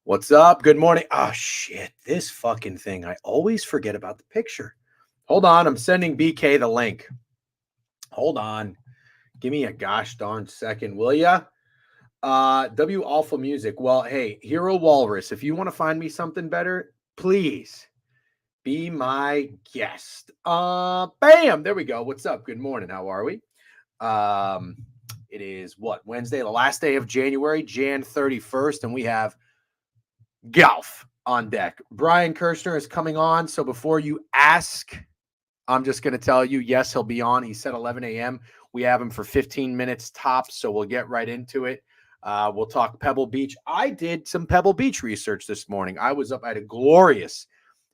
What's up? Good morning. Oh, shit. This fucking thing. I always forget about the picture. Hold on. I'm sending BK the link. Hold on. Give me a gosh darn second, will ya? W Alpha Music. Well, hey, Hero Walrus, if you want to find me something better, please be my guest. Bam. There we go. What's up? Good morning. How are we? It is what? Wednesday, the last day of January, Jan 31st, and we have golf on deck. Brian Kirshner is coming on. So before you ask, I'm just going to tell you, yes, he'll be on. He said 11 a.m. We have him for 15 minutes tops. So we'll get right into it. We'll talk Pebble Beach. I did some Pebble Beach research this morning. I was up. I had a glorious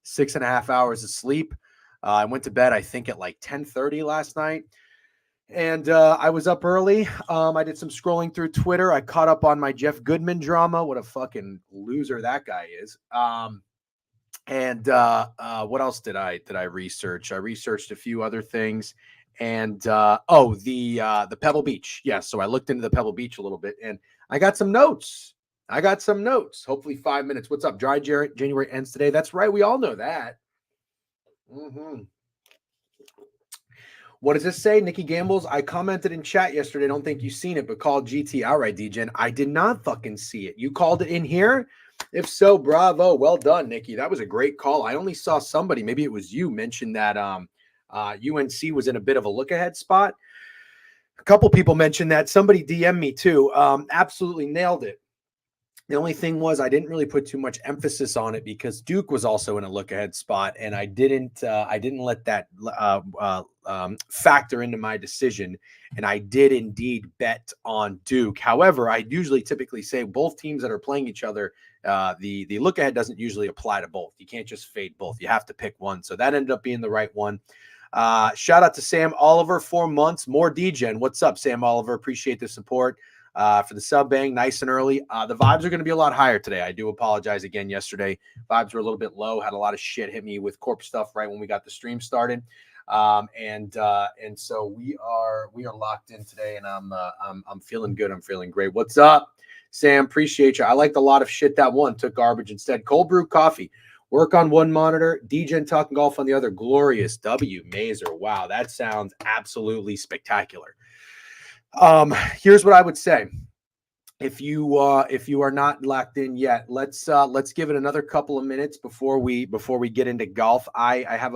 6.5 hours of sleep. I went to bed, I think, at like 10:30 last night. And I was up early. I did some scrolling through Twitter. I caught up on my Jeff Goodman drama. What a fucking loser that guy is. What else did I research? I researched a few other things. And the Pebble Beach. Yes. So I looked into the Pebble Beach a little bit, and I got some notes. Hopefully 5 minutes. What's up? Dry January ends today. That's right. We all know that. What does this say? Nikki Gambles, I commented in chat yesterday. I don't think you've seen it, but called GT outright, DGen. I did not fucking see it. You called it in here? If so, bravo. Well done, Nikki. That was a great call. I only saw somebody, maybe it was you, mention that UNC was in a bit of a look-ahead spot. A couple people mentioned that. Somebody DM'd me too. Absolutely nailed it. The only thing was I didn't really put too much emphasis on it because Duke was also in a look ahead spot, and I didn't let that factor into my decision. And I did indeed bet on Duke. However, I usually typically say both teams that are playing each other, the look ahead doesn't usually apply to both. You can't just fade both. You have to pick one. So that ended up being the right one. Shout out to Sam Oliver, 4 months, more DGen. What's up, Sam Oliver? Appreciate the support. For the sub bang, nice and early. The vibes are going to be a lot higher today. I do apologize again. Yesterday, vibes were a little bit low. Had a lot of shit hit me with corp stuff right when we got the stream started, and so we are locked in today, and I'm feeling good. I'm feeling great. What's up, Sam? Appreciate you. I liked a lot of shit that one. Took garbage instead. Cold brew coffee. Work on one monitor. DGen talking golf on the other. Glorious. W Mazer. Wow, that sounds absolutely spectacular. Here's what I would say. If you are not locked in yet, let's give it another couple of minutes before we get into golf. I have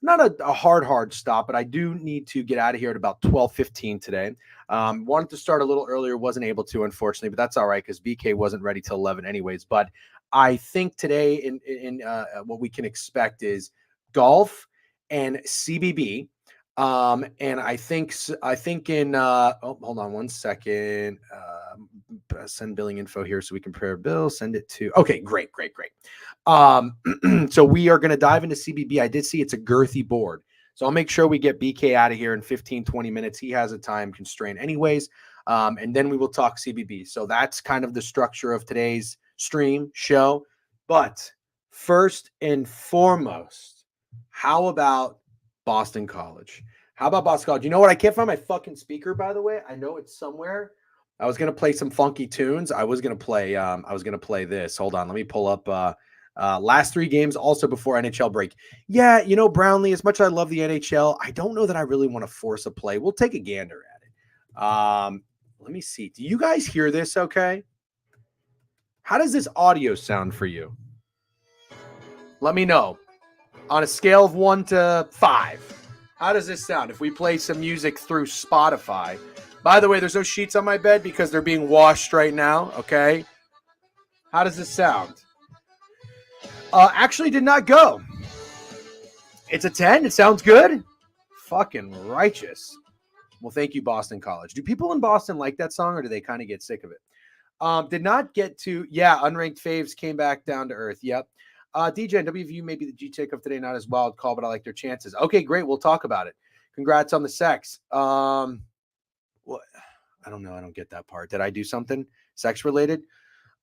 not a hard stop, but I do need to get out of here at about 12:15 today. Wanted to start a little earlier, wasn't able to, unfortunately, but that's all right because BK wasn't ready till 11 anyways. But I think today in what we can expect is golf and CBB. And I think in hold on one second. Send billing info here so we can prepare a bill. Send it to. Okay, great. So we are going to dive into CBB. I did see it's a girthy board, so I'll make sure we get BK out of here in 15-20 minutes. He has a time constraint anyways, and then we will talk CBB. So that's kind of the structure of today's stream show. But first and foremost, how about Boston College? How about Boston College? You know what? I can't find my fucking speaker, by the way. I know it's somewhere. I was going to play some funky tunes. I was going to play this. Hold on. Let me pull up last 3 games also before NHL break. Yeah, you know, Brownlee, as much as I love the NHL, I don't know that I really want to force a play. We'll take a gander at it. Let me see. Do you guys hear this okay? How does this audio sound for you? Let me know. On a scale of 1 to 5. How does this sound if we play some music through Spotify? By the way, there's no sheets on my bed because they're being washed right now, okay? How does this sound? Actually did not go. It's a 10. It sounds good. Fucking righteous. Well, thank you, Boston College. Do people in Boston like that song or do they kind of get sick of it? Did not get to, unranked faves came back down to earth. Yep. DJ and WVU maybe the G take of today, not as wild call, but I like their chances. Okay, great. We'll talk about it. Congrats on the sex. What? I don't know. I don't get that part. Did I do something sex related?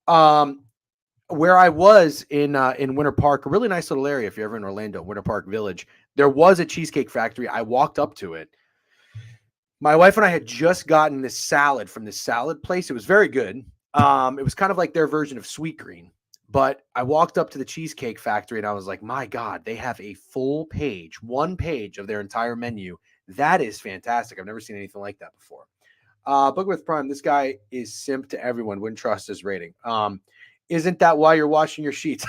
Where I was in Winter Park, a really nice little area. If you're ever in Orlando, Winter Park Village, there was a cheesecake factory. I walked up to it. My wife and I had just gotten this salad from this salad place. It was very good. It was kind of like their version of Sweet Green. But I walked up to the Cheesecake Factory and I was like, my God, they have a full page, 1 page of their entire menu. That is fantastic. I've never seen anything like that before. Book with Prime, this guy is simp to everyone. Wouldn't trust his rating. Isn't that why you're washing your sheets?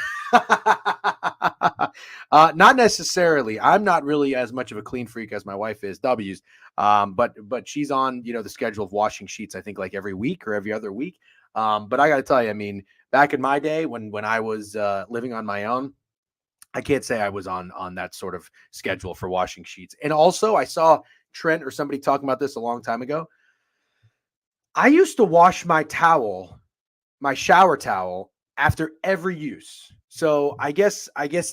Not necessarily. I'm not really as much of a clean freak as my wife is, W's. But she's on, the schedule of washing sheets, I think like every week or every other week. But I got to tell you, I mean, back in my day when I was living on my own, I can't say I was on that sort of schedule for washing sheets. And also I saw Trent or somebody talking about this a long time ago. I used to wash my shower towel after every use. So I guess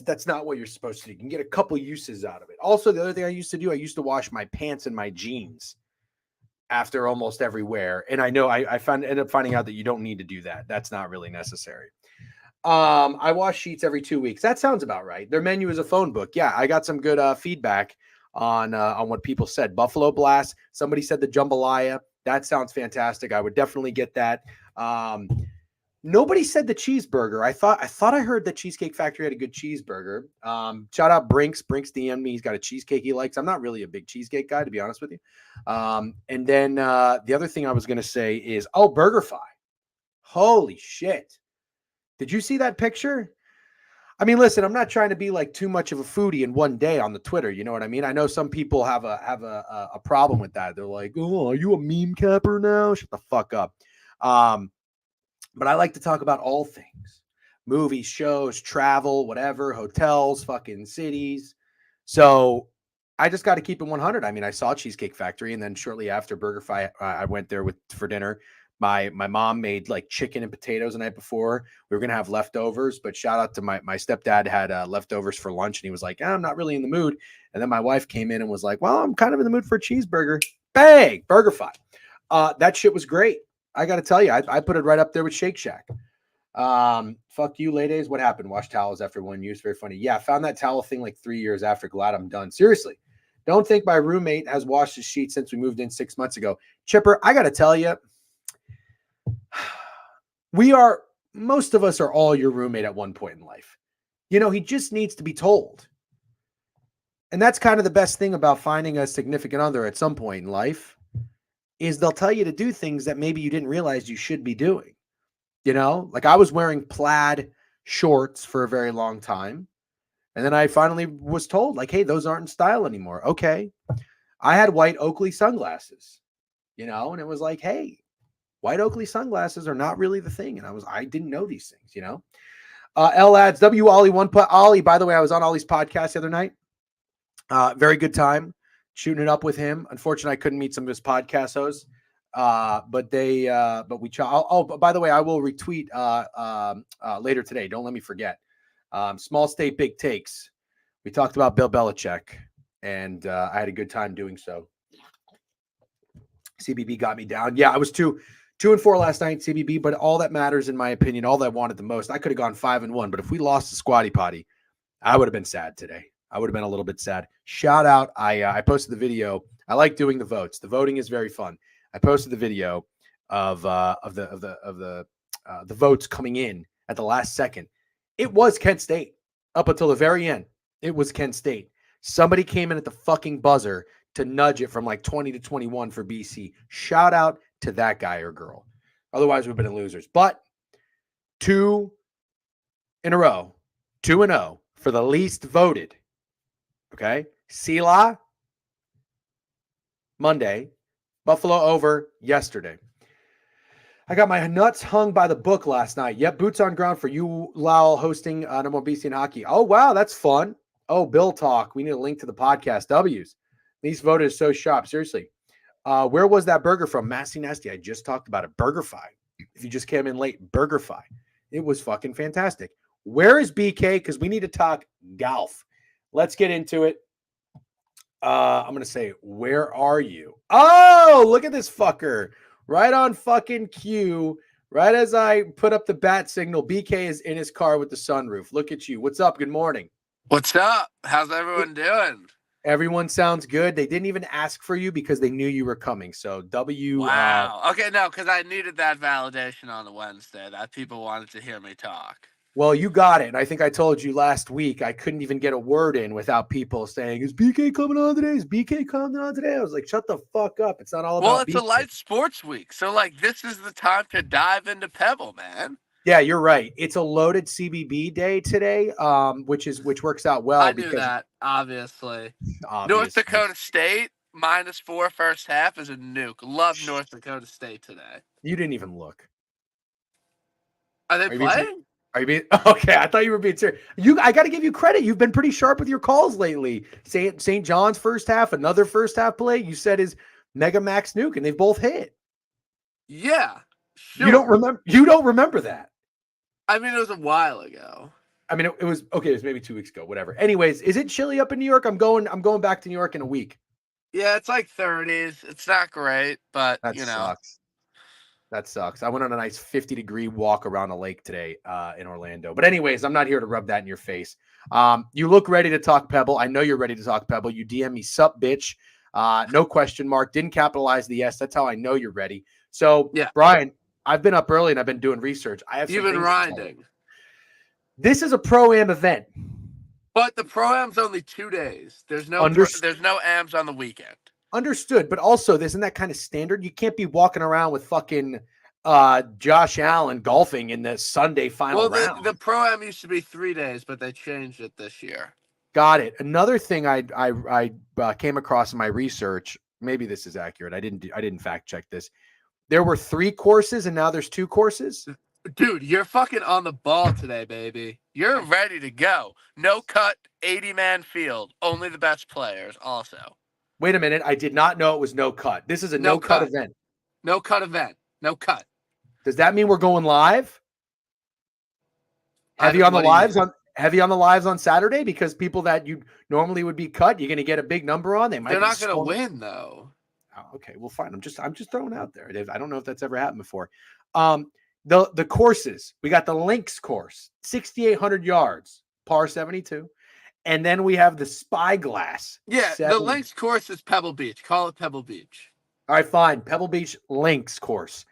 that's not what you're supposed to do. You can get a couple uses out of it. Also, the other thing I used to wash my pants and my jeans after almost every wear. And I know I ended up finding out that you don't need to do that. That's not really necessary. I wash sheets every 2 weeks. That sounds about right. Their menu is a phone book. Yeah, I got some good feedback on what people said. Buffalo Blast. Somebody said the jambalaya. That sounds fantastic. I would definitely get that. Nobody said the cheeseburger. I thought I heard that Cheesecake Factory had a good cheeseburger. Shout out Brinks. Brinks DM'd me. He's got a cheesecake he likes. I'm not really a big cheesecake guy, to be honest with you. And then the other thing I was going to say is, BurgerFi. Holy shit. Did you see that picture? I mean, listen, I'm not trying to be like too much of a foodie in one day on the Twitter. You know what I mean? I know some people have a problem with that. They're like, oh, are you a meme capper now? Shut the fuck up. But I like to talk about all things: movies, shows, travel, whatever, hotels, fucking cities. So I just got to keep it 100. I mean, I saw Cheesecake Factory, and then shortly after BurgerFi, I went there for dinner. My mom made like chicken and potatoes the night before. We were gonna have leftovers, but shout out to my stepdad had leftovers for lunch, and he was like, I'm not really in the mood. And then my wife came in and was like, well, I'm kind of in the mood for a cheeseburger. Bang, BurgerFi. That shit was great. I got to tell you, I put it right up there with Shake Shack. Fuck you, ladies. What happened? Wash towels after one use. Very funny. Yeah, found that towel thing like 3 years after. Glad I'm done. Seriously. Don't think my roommate has washed his sheets since we moved in 6 months ago. Chipper, I got to tell you, most of us are all your roommate at one point in life. You know, he just needs to be told. And that's kind of the best thing about finding a significant other at some point in life is they'll tell you to do things that maybe you didn't realize you should be doing. You know, like I was wearing plaid shorts for a very long time. And then I finally was told, like, hey, those aren't in style anymore. Okay. I had white Oakley sunglasses, you know, and it was like, hey, white Oakley sunglasses are not really the thing. And I didn't know these things, you know. L adds W Ollie one put Ollie. By the way, I was on Ollie's podcast the other night. Very good time shooting it up with him. Unfortunately, I couldn't meet some of his podcast hosts. But by the way, I will retweet later today. Don't let me forget. Small state, big takes. We talked about Bill Belichick, and I had a good time doing so. CBB got me down. Yeah, I was 2-4 last night, CBB, but all that matters, in my opinion, all that I wanted the most, I could have gone 5-1, but if we lost the Squatty Potty, I would have been sad today. I would have been a little bit sad. Shout out. I posted the video. I like doing the votes. The voting is very fun. I posted the video of the votes coming in at the last second. It was Kent State up until the very end. It was Kent State. Somebody came in at the fucking buzzer to nudge it from like 20 to 21 for BC. Shout out to that guy or girl. Otherwise, we've been losers. But 2 in a row, 2-0 for the least voted. Okay. Sela, Monday. Buffalo over yesterday. I got my nuts hung by the book last night. Yep, boots on ground for you, Lowell, hosting No More BC in Hockey. Oh, wow, that's fun. Oh, Bill Talk. We need a link to the podcast. W's. These voters so sharp. Seriously. Where was that burger from? Massey Nasty. I just talked about it. BurgerFi. If you just came in late, BurgerFi. It was fucking fantastic. Where is BK? Because we need to talk golf. Let's get into it. I'm going to say, where are you? Oh, look at this fucker. Right on fucking cue. Right as I put up the bat signal, BK is in his car with the sunroof. Look at you. What's up? Good morning. What's up? How's everyone doing? Everyone sounds good. They didn't even ask for you because they knew you were coming. So Wow. Okay, no, because I needed that validation on the Wednesday that people wanted to hear me talk. Well, you got it. And I think I told you last week I couldn't even get a word in without people saying, is BK coming on today? Is BK coming on today? I was like, shut the fuck up. It's not all about it's BK. a light sports week. So, this is the time to dive into Pebble, man. Yeah, you're right. It's a loaded CBB day today, which works out well. I knew that, obviously. North Dakota State, -4 first half is a nuke. Love North Dakota State today. You didn't even look. Are they playing? Are you being okay? I thought you were being serious. I got to give you credit. You've been pretty sharp with your calls lately. St. John's first half, another first half play. You said is Mega Max Nuke, and they've both hit. Yeah, sure. You don't remember that. I mean, it was a while ago. I mean, it was okay. It was maybe 2 weeks ago. Whatever. Anyways, is it chilly up in New York? I'm going back to New York in a week. Yeah, it's like 30s. It's not great, but that sucks. That sucks. I went on a nice 50-degree walk around a lake today in Orlando. But anyways, I'm not here to rub that in your face. You look ready to talk Pebble. I know you're ready to talk Pebble. You DM me, sup, bitch. No question mark. Didn't capitalize the S. That's how I know you're ready. So, yeah. Brian, I've been up early and I've been doing research. You've been grinding. This is a Pro-Am event. But the Pro-Am's only 2 days. There's no AMs on the weekend. Understood, but also isn't that kind of standard? You can't be walking around with fucking Josh Allen golfing in the Sunday final round. The Pro-Am used to be 3 days, but they changed it this year. Got it. Another thing I came across in my research, maybe this is accurate. I didn't fact check this. There were 3 courses and now there's 2 courses. Dude, you're fucking on the ball today, baby. You're ready to go. No cut, 80-man field. Only the best players also. Wait a minute. I did not know it was no cut. This is a No no cut cut. event. No cut event. No cut. Does that mean we're going live? What do you mean? Heavy on the lives on Saturday, because people that you normally would be cut, you're going to get a big number on. They might They're be not going to storming. win though. Oh, okay, well, fine. I'm just throwing it out there. I don't know if that's ever happened before. The courses, we got the links course, 6,800 yards, par 72, and then we have the Spyglass. Yeah, the links course is Pebble Beach. Call it Pebble Beach. All right, fine. Pebble Beach links course.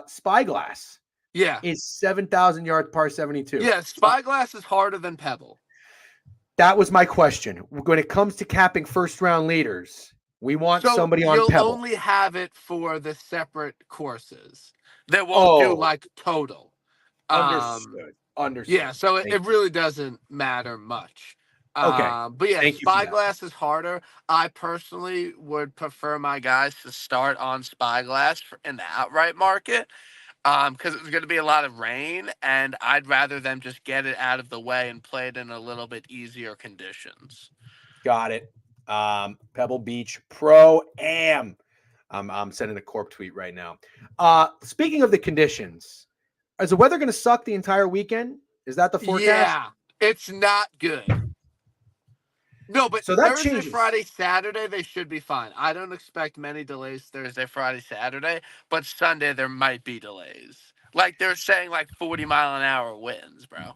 Spyglass. Yeah, is 7,000 yards, par 72. Yeah, Spyglass is harder than Pebble. That was my question. When it comes to capping first round leaders, we want somebody on Pebble. You'll only have it for the separate courses. They won't do like total. Understood. Yeah, so it really doesn't matter much. Okay. But yeah, Spyglass is harder. I personally would prefer my guys to start on Spyglass in the outright market. Because it's going to be a lot of rain, and I'd rather them just get it out of the way and play it in a little bit easier conditions. Got it. Pebble Beach Pro-Am. I'm sending a Corp tweet right now. Speaking of the conditions, is the weather going to suck the entire weekend? Is that the forecast? Yeah, it's not good. No, but so Thursday, changes. Friday, Saturday, they should be fine. I don't expect many delays Thursday, Friday, Saturday, but Sunday there might be delays. Like they're saying like 40-mile-an-hour winds, bro.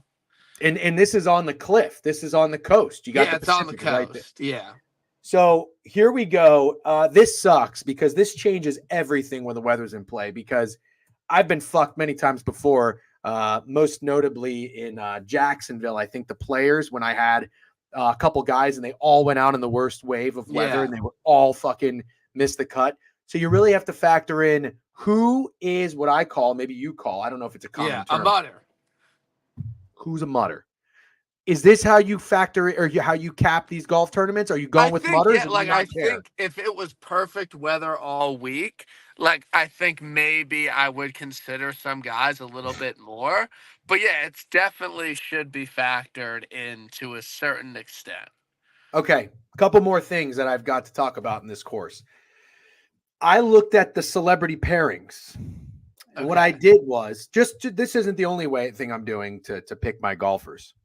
And this is on the cliff. This is on the coast. You got the Pacific on the coast. Right there. Yeah. So here we go. This sucks because this changes everything when the weather's in play, because I've been fucked many times before, most notably in Jacksonville. I think the players, when I had a couple guys and they all went out in the worst wave of weather and they were all fucking missed the cut. So you really have to factor in who is what I call, maybe you call, I don't know if it's a common term. A mutter. Who's a mutter? Is this how you factor or how you cap these golf tournaments? Are you going with mutters? Yeah, like I think if it was perfect weather all week, like I think maybe I would consider some guys a little bit more. But yeah, it's definitely should be factored in to a certain extent. Okay, a couple more things that I've got to talk about in this course. I looked at the celebrity pairings. And what I did was this isn't the only thing I'm doing to pick my golfers.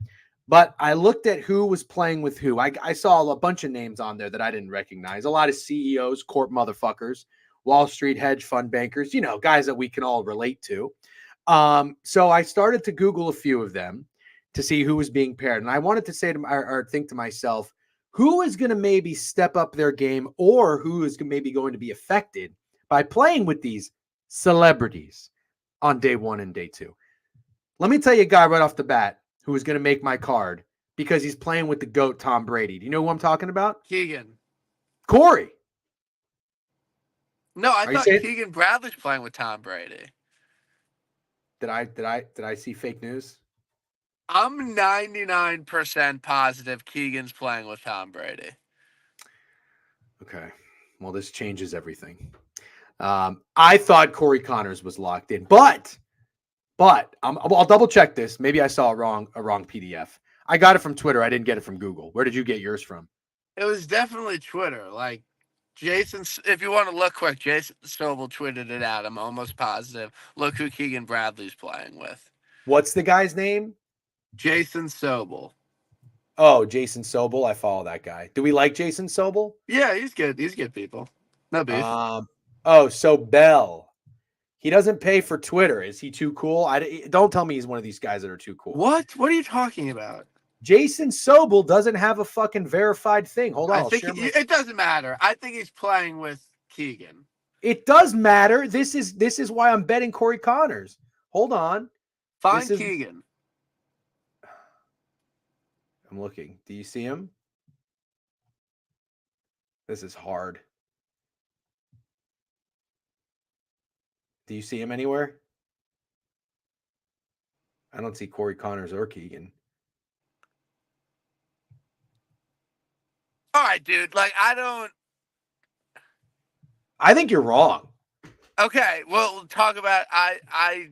But I looked at who was playing with who. I saw a bunch of names on there that I didn't recognize. A lot of CEOs, corp motherfuckers, Wall Street hedge fund bankers, guys that we can all relate to. So I started to Google a few of them to see who was being paired. And I wanted to say or think to myself, who is going to maybe step up their game, or who is maybe going to be affected by playing with these celebrities on day one and day two. Let me tell you a guy right off the bat who is going to make my card because he's playing with the GOAT, Tom Brady. Do you know who I'm talking about? Keegan. Corey. No, I thought Keegan Bradley's playing with Tom Brady. Did I see fake news? I'm 99% positive Keegan's playing with Tom Brady. Okay. Well, this changes everything. I thought Corey Connors was locked in, but I'll double check this. Maybe I saw a wrong PDF. I got it from Twitter. I didn't get it from Google. Where did you get yours from? It was definitely Twitter. Like Jason, if you want to look quick, Jason Sobel tweeted it out. I'm almost positive. Look who Keegan Bradley's playing with. What's the guy's name? Jason Sobel. Oh, Jason Sobel. I follow that guy. Do we like Jason Sobel? Yeah, he's good. He's good people. No beef. Oh, so Bell. He doesn't pay for Twitter. Is he too cool? Don't tell me he's one of these guys that are too cool. What? What are you talking about? Jason Sobel doesn't have a fucking verified thing. Hold on. It doesn't matter. I think he's playing with Keegan. It does matter. This is why I'm betting Corey Connors. Hold on. Find Keegan. I'm looking. Do you see him? This is hard. Do you see him anywhere? I don't see Corey Connors or Keegan. All right, dude. Like, I think you're wrong. Okay, well, talk about. I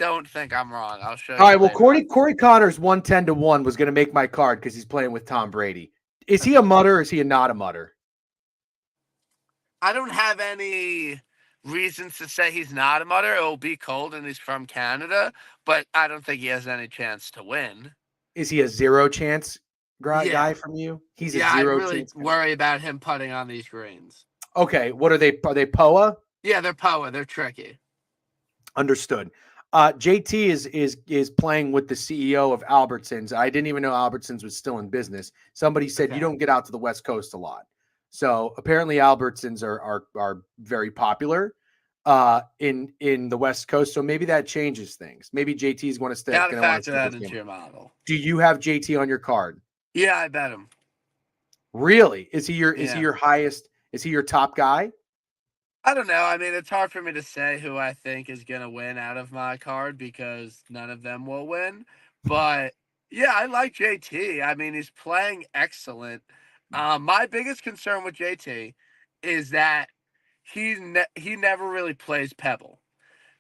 don't think I'm wrong. I'll show All you right. Well, later on. Corey Connors 110-1 was going to make my card because he's playing with Tom Brady. Is he a mutter or is he not a mutter? I don't have any reasons to say he's not a mutter. It'll be cold and he's from Canada, but I don't think he has any chance to win. Is he a zero chance guy Yeah. from you? He's a Yeah, I'd zero really chance guy. worry about him putting on these greens. Okay. What are they? Are they POA? Yeah, they're power. They're tricky. Understood. JT is playing with the CEO of Albertsons. I didn't even know Albertsons was still in business. Somebody said you don't get out to the West Coast a lot, so apparently Albertsons are very popular in the West Coast. So maybe that changes things. Maybe JT is going to Gotta want to factor step that his into game. your model. Do you have JT on your card? Yeah, I bet him. Really? Is he your Yeah. highest? Is he your top guy? I don't know. I mean, it's hard for me to say who I think is going to win out of my card because none of them will win. But yeah, I like JT. I mean, he's playing excellent. My biggest concern with JT is that he never really plays Pebble.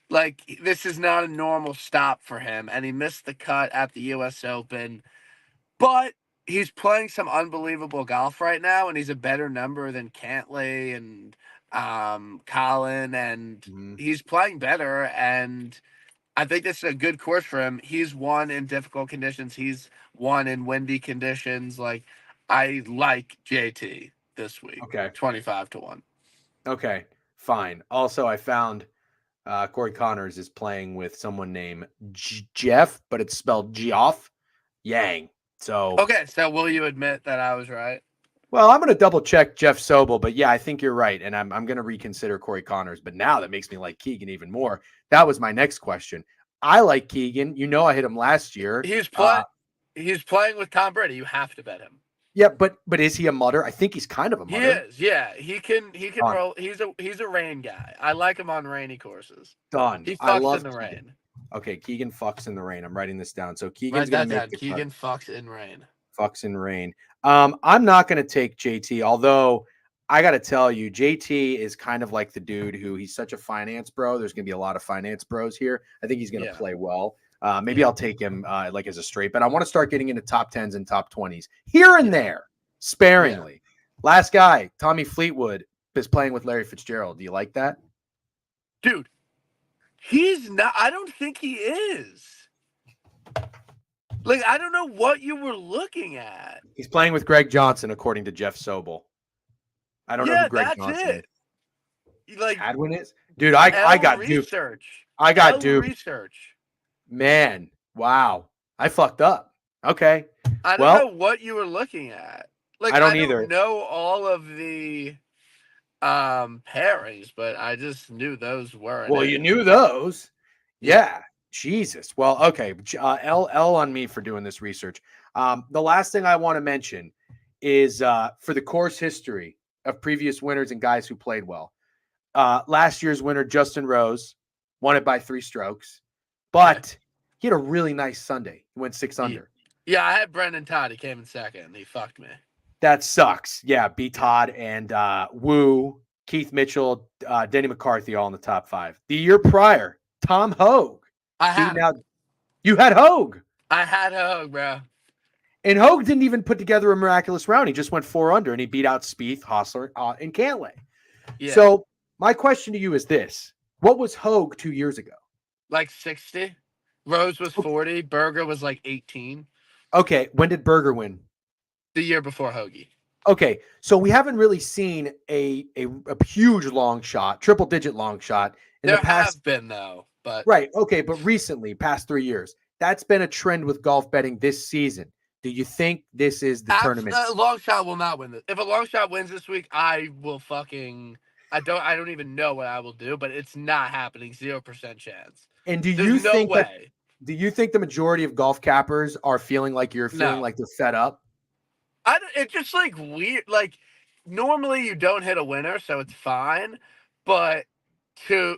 Like, this is not a normal stop for him, and he missed the cut at the U.S. Open. But he's playing some unbelievable golf right now, and he's a better number than Cantlay and Colin, and he's playing better. And I think this is a good course for him. He's won in difficult conditions. He's won in windy conditions. Like, I like JT this week. Okay. 25-1. Okay. Fine. Also, I found Corey Connors is playing with someone named Jeff, but it's spelled Geoff Yang. So Okay, so will you admit that I was right? well, I'm going to double check Jeff Sobel, but yeah, I think you're right, and I'm going to reconsider Corey Connors. But now that makes me like Keegan even more. That was my next question. I like Keegan. You know, I hit him last year. He's playing with Tom Brady. You have to bet him. Yeah, but is he a mutter? I think he's kind of a mutter. He is. Yeah, he can roll. He's a rain guy. I like him on rainy courses. Done. He I fucks love in the Keegan. rain. Okay, Keegan fucks in the rain. I'm writing this down. So Keegan's Write going that to down. make the Keegan cut. fucks in rain. Fucks in rain. I'm not going to take JT, although I got to tell you, JT is kind of like the dude who he's such a finance bro. There's going to be a lot of finance bros here. I think he's going to play well. Maybe I'll take him like as a straight, but I want to start getting into top 10s and top 20s here and there, sparingly. Last guy, Tommy Fleetwood, is playing with Larry Fitzgerald. Do you like that? Dude, he's not. I don't think he is. Like, I don't know what you were looking at. He's playing with Greg Johnson, according to Jeff Sobel. I don't know who Greg Johnson is. Like, Hadwin is? Dude, I got research. duped. I got duped. Research. Man, wow. I fucked up. Okay. I don't know what you were looking at. Like, I don't either. Know all of the pairings, but I just knew those weren't. Well, you knew those. Yeah. Jesus. Well, okay. L on me for doing this research. The last thing I want to mention is for the course history of previous winners and guys who played well. Last year's winner, Justin Rose, won it by 3 strokes, but he had a really nice Sunday. He went 6 under. Yeah, I had Brendan Todd. He came in second. He fucked me. That sucks. Yeah, B. Todd and Wu, Keith Mitchell, Denny McCarthy all in the top 5. The year prior, Tom Hogue. You had Hogue. I had Hogue, bro. And Hogue didn't even put together a miraculous round. He just went 4 under, and he beat out Spieth, Hostler, and Cantlay. Yeah. So my question to you is this. What was Hogue 2 years ago? Like 60. Rose was 40. Berger was like 18. Okay. When did Berger win? The year before Hoagie. Okay. So we haven't really seen a huge long shot, triple-digit long shot. There have been, though. But right. Okay. But recently, past 3 years, that's been a trend with golf betting this season. Do you think this is the tournament? A long shot will not win this. If a long shot wins this week, I will fucking... I don't even know what I will do, but it's not happening. 0% chance. And do you think the majority of golf cappers are feeling like you're feeling like they're fed up? It's just like weird. Like, normally you don't hit a winner, so it's fine. But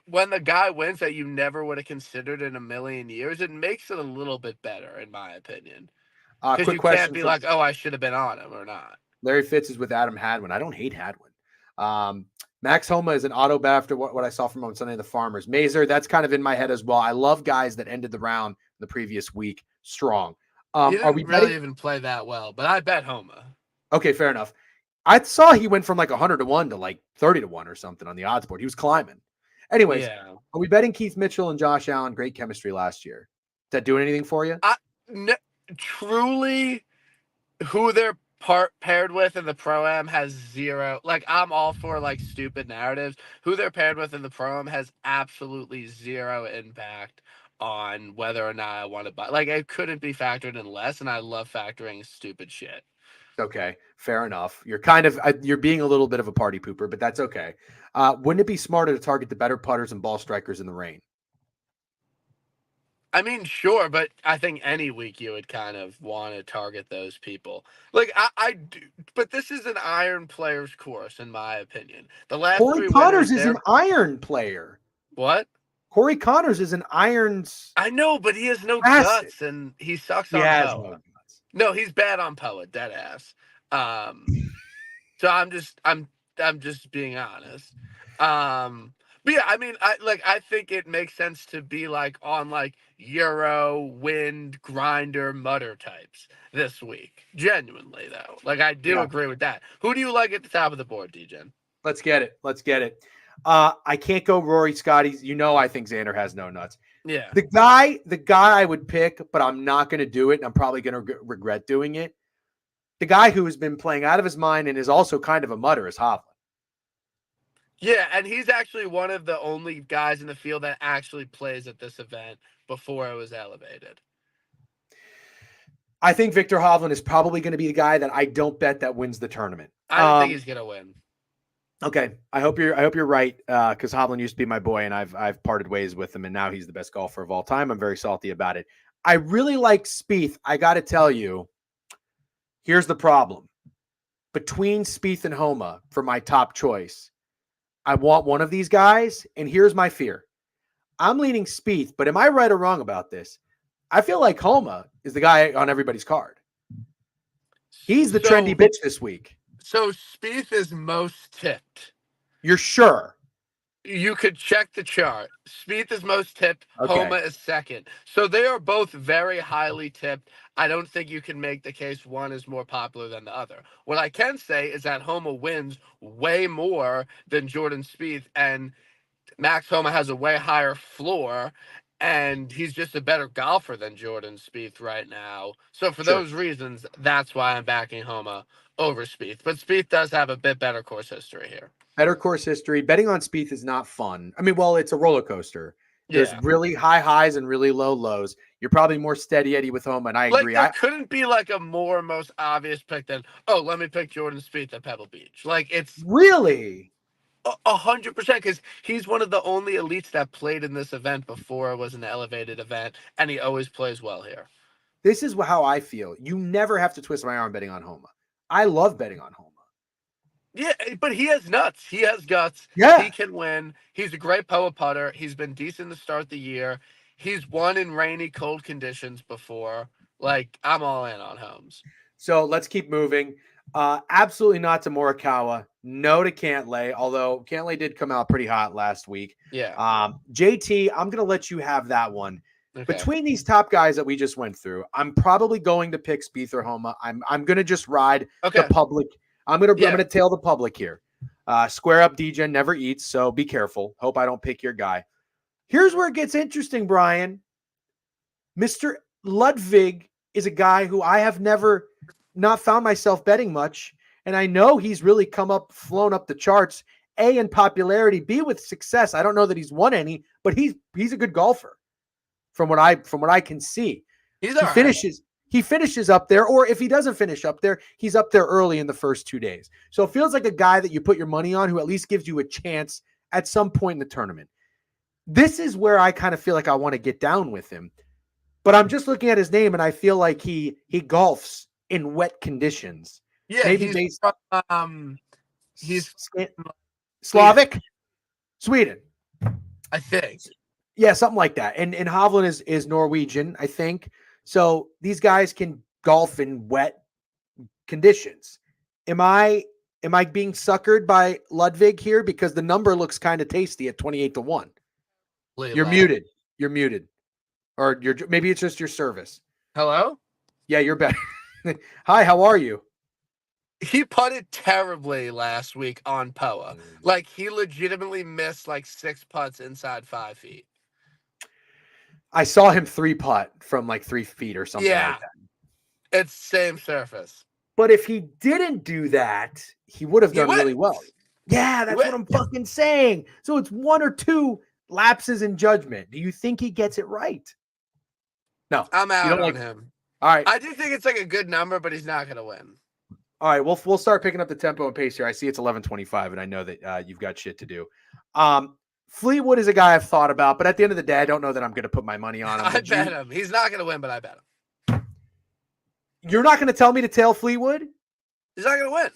when the guy wins that you never would have considered in a million years, it makes it a little bit better, in my opinion. Because you can't be like, oh, I should have been on him or not. Larry Fitz is with Adam Hadwin. I don't hate Hadwin. Max Homa is an auto bet after what I saw from him on Sunday, the Farmers. Mazer, that's kind of in my head as well. I love guys that ended the round the previous week strong. He Are we didn't betting? really even play that well, but I bet Homa. Okay, fair enough. I saw he went from like 100-1 to like 30-1 or something on the odds board. He was climbing. Anyways, Yeah. are we betting Keith Mitchell and Josh Allen? Great chemistry last year. Is that doing anything for you? Truly, who they're paired with in the Pro-Am has zero. Like, I'm all for, like, stupid narratives. Who they're paired with in the Pro-Am has absolutely zero impact on whether or not I want to buy. Like, it couldn't be factored in less, and I love factoring stupid shit. Okay, fair enough. You're you're being a little bit of a party pooper, but that's okay. Wouldn't it be smarter to target the better putters and ball strikers in the rain? I mean, sure, but I think any week you would kind of want to target those people. Like, I do, but this is an iron player's course, in my opinion. The last Corey three Connors winners, is an iron player. what? Corey Connors is an irons I know, but he has no asset. guts, and he sucks He on has Poa. no guts. No, he's bad on Poa, dead ass. So I'm just being honest. But yeah, I mean, I think it makes sense to be like on like Euro, wind, grinder, mutter types this week. Genuinely though, like I do Yeah, agree with that. Who do you like at the top of the board, DJ? let's get it. Let's get it. I can't go Rory Scotty. You know, I think Xander has no nuts. Yeah. The guy I would pick, but I'm not going to do it. And I'm probably going to regret doing it. The guy who has been playing out of his mind and is also kind of a mutter is Hovland. Yeah, and he's actually one of the only guys in the field that actually plays at this event before it was elevated. I think Victor Hovland is probably going to be the guy that I don't bet that wins the tournament. I don't think he's gonna win. Okay, I hope you're right, because Hovland used to be my boy, and I've parted ways with him, and now he's the best golfer of all time. I'm very salty about it. I really like Spieth. I got to tell you, here's the problem: between Spieth and Homa for my top choice, I want one of these guys, and here's my fear: I'm leaning Spieth, but am I right or wrong about this? I feel like Homa is the guy on everybody's card. He's the trendy bitch this week. So Spieth is most tipped. You're sure? You could check the chart. Spieth is most tipped. Okay. Homa is second. So they are both very highly tipped. I don't think you can make the case one is more popular than the other. What I can say is that Homa wins way more than Jordan Spieth, and Max Homa has a way higher floor, and he's just a better golfer than Jordan Spieth right now. So for those reasons, that's why I'm backing Homa over Spieth. But Spieth does have a bit better course history here. Better course history. Betting on Spieth is not fun. I mean, well, it's a roller coaster. There's Yeah. really high highs and really low lows. You're probably more steady Eddie with Homa, and I agree. Like, there couldn't be like a more most obvious pick than, oh, let me pick Jordan Spieth at Pebble Beach. Like, it's really 100%, because he's one of the only elites that played in this event before it was an elevated event, and he always plays well here. This is how I feel. You never have to twist my arm betting on Homa. I love betting on Homa. Yeah, but he has nuts. He has guts. Yeah. He can win. He's a great Poa putter. He's been decent to start the year. He's won in rainy, cold conditions before. Like, I'm all in on Holmes. So let's keep moving. Absolutely not to Morikawa. No to Cantlay, although Cantlay did come out pretty hot last week. Yeah. JT, I'm going to let you have that one. Okay. Between these top guys that we just went through, I'm probably going to pick Spieth or Homa. I'm going to just ride the public. I'm going to tail the public here. Square up, DJ never eats, so be careful. Hope I don't pick your guy. Here's where it gets interesting, Brian. Mr. Ludwig is a guy who I have never not found myself betting much, and I know he's really flown up the charts. A, in popularity, B, with success. I don't know that he's won any, but he's a good golfer from what I can see. He finishes up there, or if he doesn't finish up there, he's up there early in the first 2 days. So it feels like a guy that you put your money on who at least gives you a chance at some point in the tournament. This is where I kind of feel like I want to get down with him. But I'm just looking at his name, and I feel like he golfs in wet conditions. Yeah, maybe he's Slavic, Sweden, I think. Yeah, something like that. And Hovland is Norwegian, I think. So these guys can golf in wet conditions. Am I Am I being suckered by Ludwig here? Because the number looks kind of tasty at 28-1. You're muted. You're muted. Or maybe it's just your service. Hello? Yeah, you're better. Hi, how are you? He putted terribly last week on Poa. Like, he legitimately missed like 6 putts inside 5 feet. I saw him 3-putt from like 3 feet or something like that. It's same surface. But if he didn't do that, he would have done really well. Yeah, that's what I'm fucking saying. So it's 1 or 2 lapses in judgment. Do you think he gets it right? No. I'm out on him. All right. I do think it's like a good number, but he's not going to win. All right, we'll start picking up the tempo and pace here. I see it's 11:25, and I know that you've got shit to do. Fleetwood is a guy I've thought about, but at the end of the day, I don't know that I'm going to put my money on him. I bet him. He's not going to win, but I bet him. You're not going to tell me to tail Fleetwood? He's not going to win.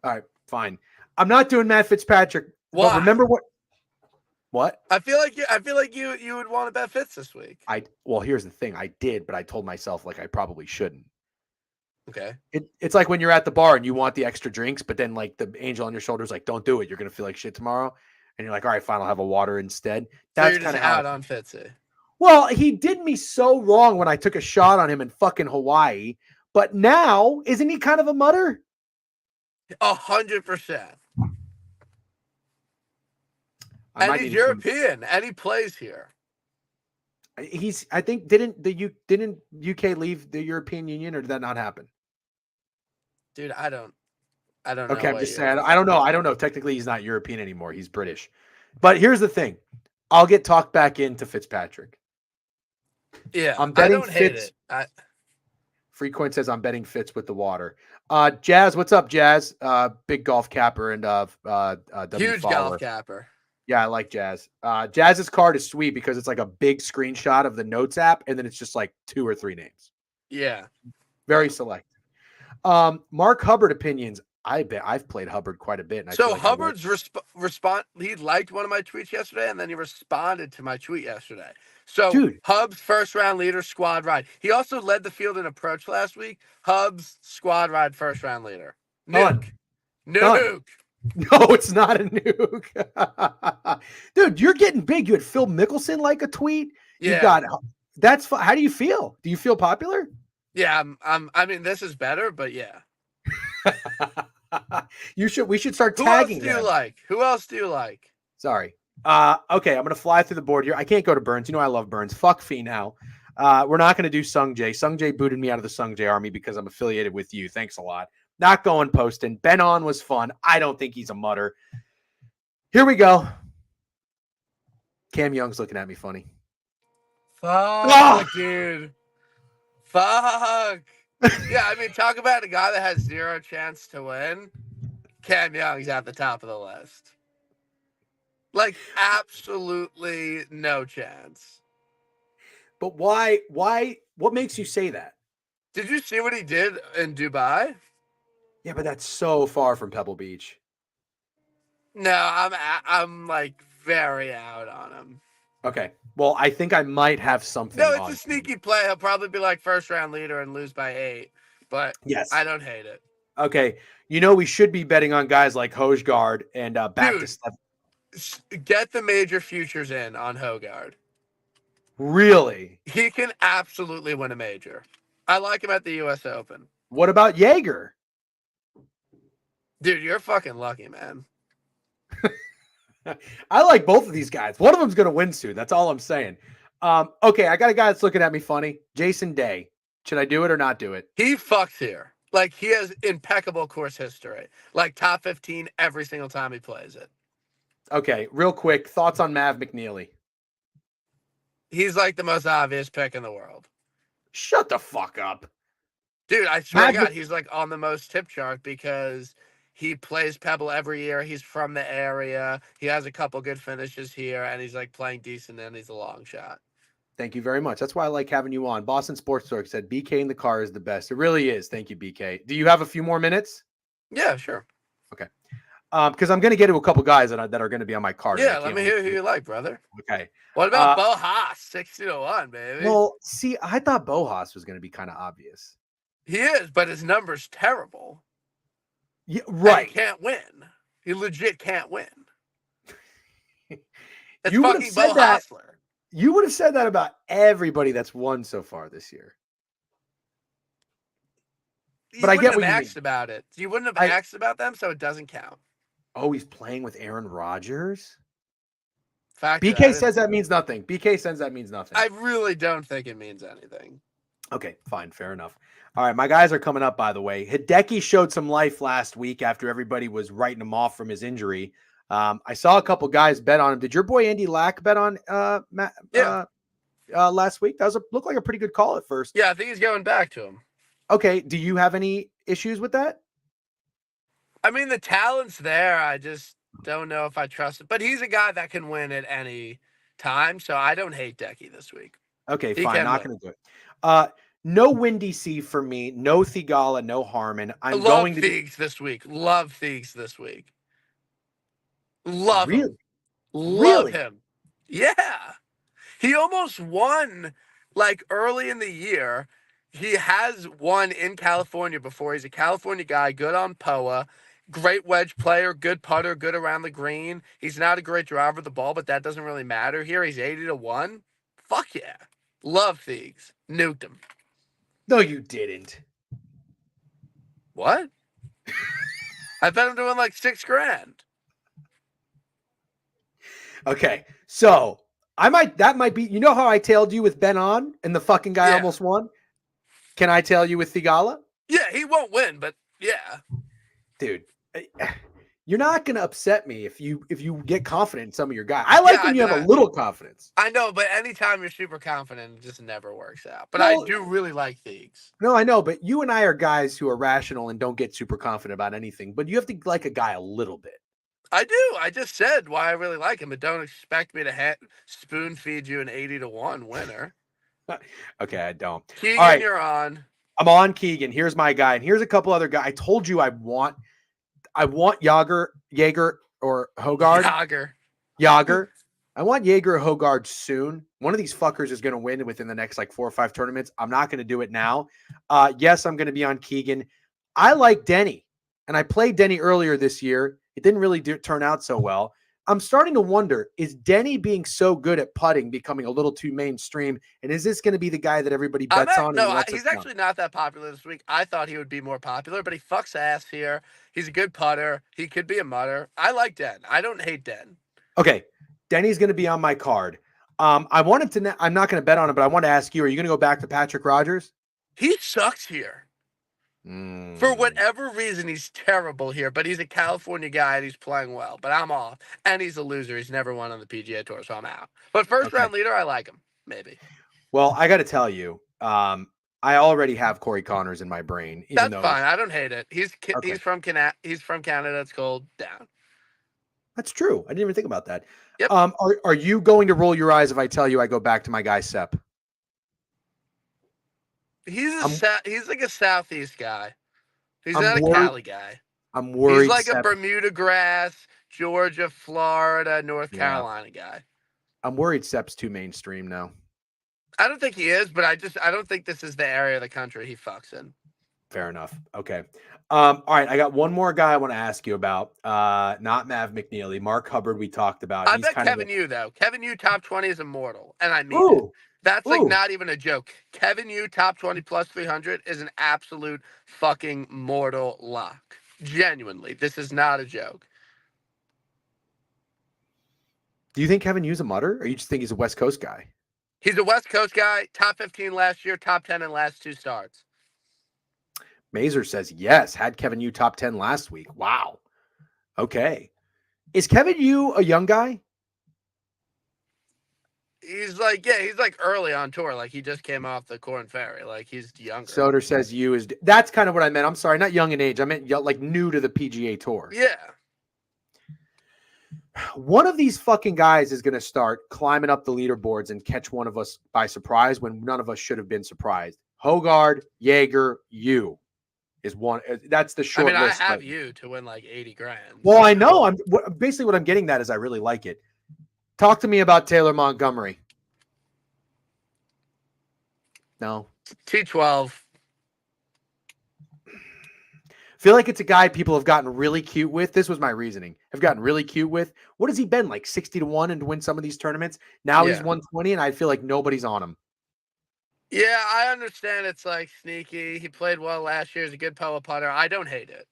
All right, fine. I'm not doing Matt Fitzpatrick. Why? But remember what? What? I feel like you would want to bet Fitz this week. Well, here's the thing. I did, but I told myself like I probably shouldn't. Okay. It's like when you're at the bar and you want the extra drinks, but then like the angel on your shoulder is like, don't do it. You're going to feel like shit tomorrow. And you're like, all right, fine, I'll have a water instead. That's kind of out on Fitzy. Well, he did me so wrong when I took a shot on him in fucking Hawaii. But now, isn't he kind of a mutter? 100%. And he's European, and he plays here. I think didn't UK leave the European Union, or did that not happen? Dude, I don't know. Okay, I'm just saying. I don't know. Technically, he's not European anymore. He's British. But here's the thing. I'll get talked back into Fitzpatrick. Yeah, I'm betting I don't hate it. Freecoin says I'm betting Fitz with the water. Jazz, what's up, Jazz? Big golf capper and huge golf capper. Yeah, I like Jazz. Jazz's card is sweet because it's like a big screenshot of the Notes app, and then it's just like 2 or 3 names. Yeah. Very selective. Mark Hubbard opinions. I bet I've played Hubbard quite a bit. And so Hubbard's response, he liked one of my tweets yesterday, and then he responded to my tweet yesterday. So, dude, Hub's first-round leader, squad ride. He also led the field in approach last week. Hub's squad ride first-round leader. Nuke. Nuke. No, it's not a nuke. Dude, you're getting big. You had Phil Mickelson like a tweet. Yeah. You got that's how do you feel? Do you feel popular? Yeah, I mean, this is better, but yeah. We should start tagging them. Who else do you like? Sorry. Okay, I'm gonna fly through the board here. I can't go to Burns. You know I love Burns. Fuck Fee now. We're not gonna do Sung Jae. Sung Jae booted me out of the Sung Jae army because I'm affiliated with you. Thanks a lot. Not going Poston. Ben On was fun. I don't think he's a mutter. Here we go. Cam Young's looking at me funny. Fuck, dude. Fuck. Yeah, I mean, talk about a guy that has 0 chance to win. Cam Young's at the top of the list. Like, absolutely no chance. But why? What makes you say that? Did you see what he did in Dubai? Yeah, but that's so far from Pebble Beach. No, I'm like very out on him. Okay. Well, I think I might have something. No, it's a sneaky play. He'll probably be like first-round leader and lose by 8. But yes, I don't hate it. Okay. You know, we should be betting on guys like Hojgaard and back to 7. Get the major futures in on Hojgaard. Really? He can absolutely win a major. I like him at the U.S. Open. What about Jaeger? Dude, you're fucking lucky, man. I like both of these guys. One of them's going to win soon. That's all I'm saying. Okay, I got a guy that's looking at me funny. Jason Day. Should I do it or not do it? He fucks here. Like, he has impeccable course history. Like, top 15 every single time he plays it. Okay, real quick. Thoughts on Mav McNeely? He's like the most obvious pick in the world. Shut the fuck up. Dude, I swear to God, he's like on the most tip chart because he plays Pebble every year. He's from the area. He has a couple good finishes here, and he's like playing decent, and he's a long shot. Thank you very much. That's why I like having you on. Boston Sports Talk said BK in the car is the best. It really is. Thank you, BK. Do you have a few more minutes? Yeah, sure. Okay. Because I'm going to get to a couple guys that are going to be on my card. Yeah, let me hear who you like, brother. Okay. What about Bo Haas, 60-1, baby? Well, see, I thought Bo Haas was going to be kind of obvious. He is, but his number's terrible. Yeah, And right. he can't win. He legit can't win. It's You would have fucking Bo said that. Hostler. You would have said that about everybody that's won so far this year. But You I wouldn't get have what you mean. asked about it. You wouldn't have asked about them, so it doesn't count. He's playing with Aaron Rodgers. Factor BK that in. says that means nothing. BK says that means nothing. I really don't think it means anything. Okay, fine, fair enough. All right, my guys are coming up, by the way. Hideki showed some life last week after everybody was writing him off from his injury. I saw a couple guys bet on him. Did your boy Andy Lack bet on Matt last week? That looked like a pretty good call at first. Yeah, I think he's going back to him. Okay, do you have any issues with that? I mean, the talent's there. I just don't know if I trust it. But he's a guy that can win at any time, so I don't hate Decky this week. Okay, He fine. can Not win. going to do it. No Windy C for me. No Thigala. No Harmon. I love Thiegs this week. Love Thiegs this week. Love him. Really, Love really. him. Yeah. He almost won like early in the year. He has won in California before. He's a California guy, good on POA, great wedge player, good putter, good around the green. He's not a great driver of the ball, but that doesn't really matter here. He's 80-1. Fuck yeah. Love Thiegs. Nuked him. No, you didn't. What? I bet him to win like $6,000. Okay, so that might be, you know how I tailed you with Ben on and the fucking guy almost won? Can I tell you with Thigala? Yeah, he won't win, but yeah. Dude, you're not going to upset me if you get confident in some of your guys. I like when you have a little confidence. I know, but anytime you're super confident, it just never works out. But I do really like Thiegs. No, I know, but you and I are guys who are rational and don't get super confident about anything, but you have to like a guy a little bit. I do. I just said why I really like him, but don't expect me to spoon feed you an 80-1 winner. Okay, I don't. Keegan, all right, you're on. I'm on Keegan. Here's my guy, and here's a couple other guys. I told you I want Jaeger or Hogard. Jaeger. I want Jaeger or Hogard soon. One of these fuckers is going to win within the next like 4 or 5 tournaments. I'm not going to do it now. Yes, I'm going to be on Keegan. I like Denny, and I played Denny earlier this year. It didn't really turn out so well. I'm starting to wonder, is Denny being so good at putting becoming a little too mainstream? And is this going to be the guy that everybody bets on? No, he's actually not that popular this week. I thought he would be more popular, but he fucks ass here. He's a good putter. He could be a mutter. I like Den. I don't hate Den. Okay. Denny's going to be on my card. I wanted to, I'm not going to bet on it, but I want to ask you, are you going to go back to Patrick Rogers? He sucks here. For whatever reason, he's terrible here, but he's a California guy and he's playing well. But I'm off. And he's a loser. He's never won on the PGA Tour, so I'm out. But first round leader, I like him. Maybe. Well, I got to tell you, I already have Corey Connors in my brain. That's fine. I don't hate it. He's from Canada. It's cold down. That's true. I didn't even think about that. Yep. Are you going to roll your eyes if I tell you I go back to my guy Sepp? He's like a Southeast guy. He's not a Cali guy. I'm worried. He's like a Bermuda grass, Georgia, Florida, North Carolina guy. I'm worried Sepp's too mainstream now. I don't think he is, but I don't think this is the area of the country he fucks in. Fair enough. Okay. All right. I got one more guy I want to ask you about. Not Mav McNeely. Mark Hubbard, we talked about. I bet Kevin Yu, though. Kevin Yu top 20 is immortal. And I mean it. That's like not even a joke. Kevin Yu top 20 plus 300 is an absolute fucking mortal lock. Genuinely. This is not a joke. Do you think Kevin Yu's a mutter, or you just think he's a West Coast guy? He's a West Coast guy. Top 15 last year. Top 10 in last 2 starts. Mazer says yes. Had Kevin Yu top 10 last week. Wow. Okay. Is Kevin Yu a young guy? He's like early on tour. Like he just came off the Corn Ferry. Like he's younger. Soder says Yu is. That's kind of what I meant. I'm sorry, not young in age. I meant like new to the PGA Tour. Yeah. One of these fucking guys is going to start climbing up the leaderboards and catch one of us by surprise when none of us should have been surprised. Hogard, Jaeger, Yu is one. That's the short list. I have you to win like 80 grand. Well, I know. Basically what I'm getting at is I really like it. Talk to me about Taylor Montgomery. No. T12. Feel like it's a guy people have gotten really cute with. This was my reasoning. Have gotten really cute with. What has he been like 60-1 and to win some of these tournaments? Now he's Yeah. 120, and I feel like nobody's on him. Yeah, I understand it's like sneaky. He played well last year. He's a good power putter. I don't hate it.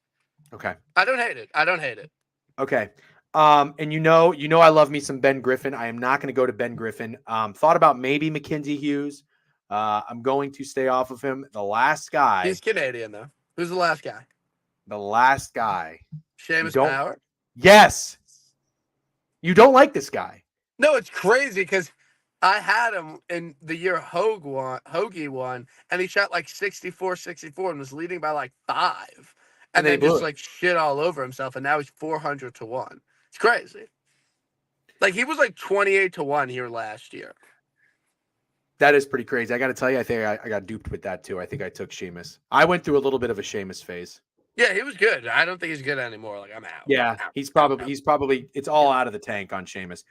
Okay. I don't hate it. I don't hate it. Okay. And I love me some Ben Griffin. I am not going to go to Ben Griffin. Thought about maybe Mackenzie Hughes. I'm going to stay off of him. The last guy. He's Canadian though. Who's the last guy? The last guy. You Seamus don't. Power. Yes. You don't like this guy. No, it's crazy because I had him in the year Hoagie won, and he shot like 64, 64 and was leading by like 5. And then he then blew just it. like shit all over himself, and now he's 400-1. It's crazy. Like he was like 28-1 here last year. That is pretty crazy. I got to tell you, I think I got duped with that too. I think I took Seamus. I went through a little bit of a Seamus phase. Yeah, he was good. I don't think he's good anymore. Like I'm out. Yeah, I'm out. he's probably it's all out of the tank on Seamus.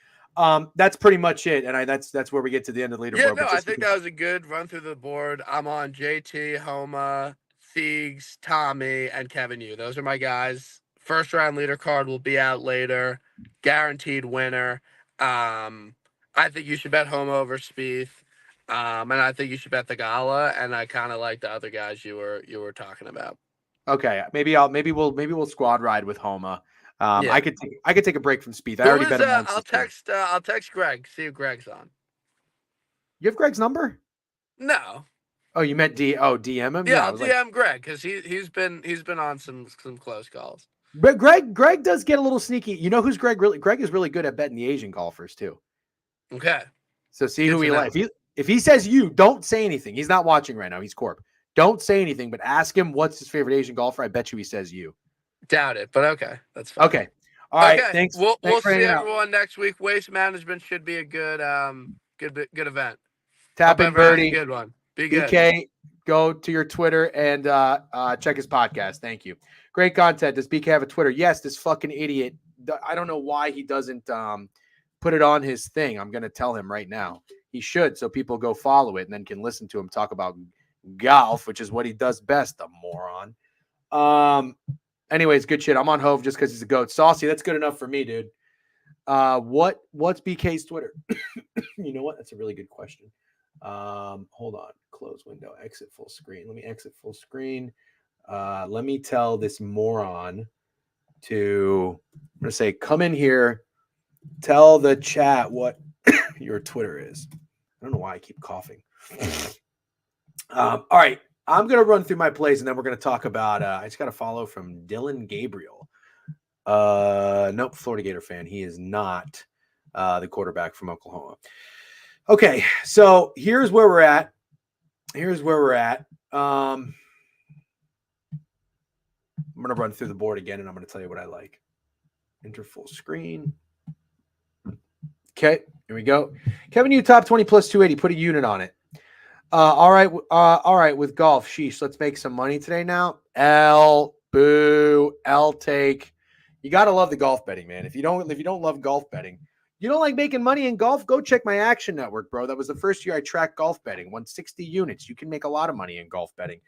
That's pretty much it, and that's where we get to the end of the leaderboard. Yeah, no, I think that was a good run through the board. I'm on JT, Homa, Thiegs, Tommy, and Kevin Yu. Those are my guys. First round leader card will be out later. Guaranteed winner. I think you should bet Homa over Spieth. And I think you should bet the Gala. And I kind of like the other guys you were talking about. Okay, maybe we'll squad ride with Homa. Yeah. I could take a break from Spieth. I already bet him once. I'll text Greg. See if Greg's on. You have Greg's number? No. Oh, you meant DM him? Yeah, I'll DM Greg because he's been on some close calls. But Greg does get a little sneaky. You know who's Greg? Greg is really good at betting the Asian golfers too. Okay. So see who he likes. If he says you, don't say anything. He's not watching right now. He's Corp. Don't say anything, but ask him what's his favorite Asian golfer. I bet you he says you. Doubt it, but okay, that's fine. Okay. All right. Okay. Thanks. We'll see everyone out. next week. Waste management should be a good event. Tap in Birdie. Good one. Be good. BK, go to your Twitter and check his podcast. Thank you. Great content. Does BK have a Twitter? Yes. This fucking idiot. I don't know why he doesn't put it on his thing. I'm going to tell him right now. He should, so people go follow it and then can listen to him talk about golf, which is what he does best, the moron. Anyways, good shit. I'm on Hove just because he's a goat. Saucy, that's good enough for me, dude. What's BK's Twitter? You know what? That's a really good question. Hold on. Close window. Exit full screen. Let me exit full screen. Let me tell this moron to, I'm going to say, come in here. Tell the chat what your Twitter is. I don't know why I keep coughing. All right. I'm going to run through my plays, and then we're going to talk about I just got a follow from Dylan Gabriel. Nope, Florida Gator fan. He is not the quarterback from Oklahoma. Okay, so here's where we're at. I'm going to run through the board again, and I'm going to tell you what I like. Enter full screen. Okay, here we go. Kevin, you top 20 plus 280. Put a unit on it. All right. With golf, sheesh. Let's make some money today now. L take. You gotta love the golf betting, man. If you don't love golf betting, you don't like making money in golf. Go check my Action Network, bro. That was the first year I tracked golf betting. Won 60 units. You can make a lot of money in golf betting.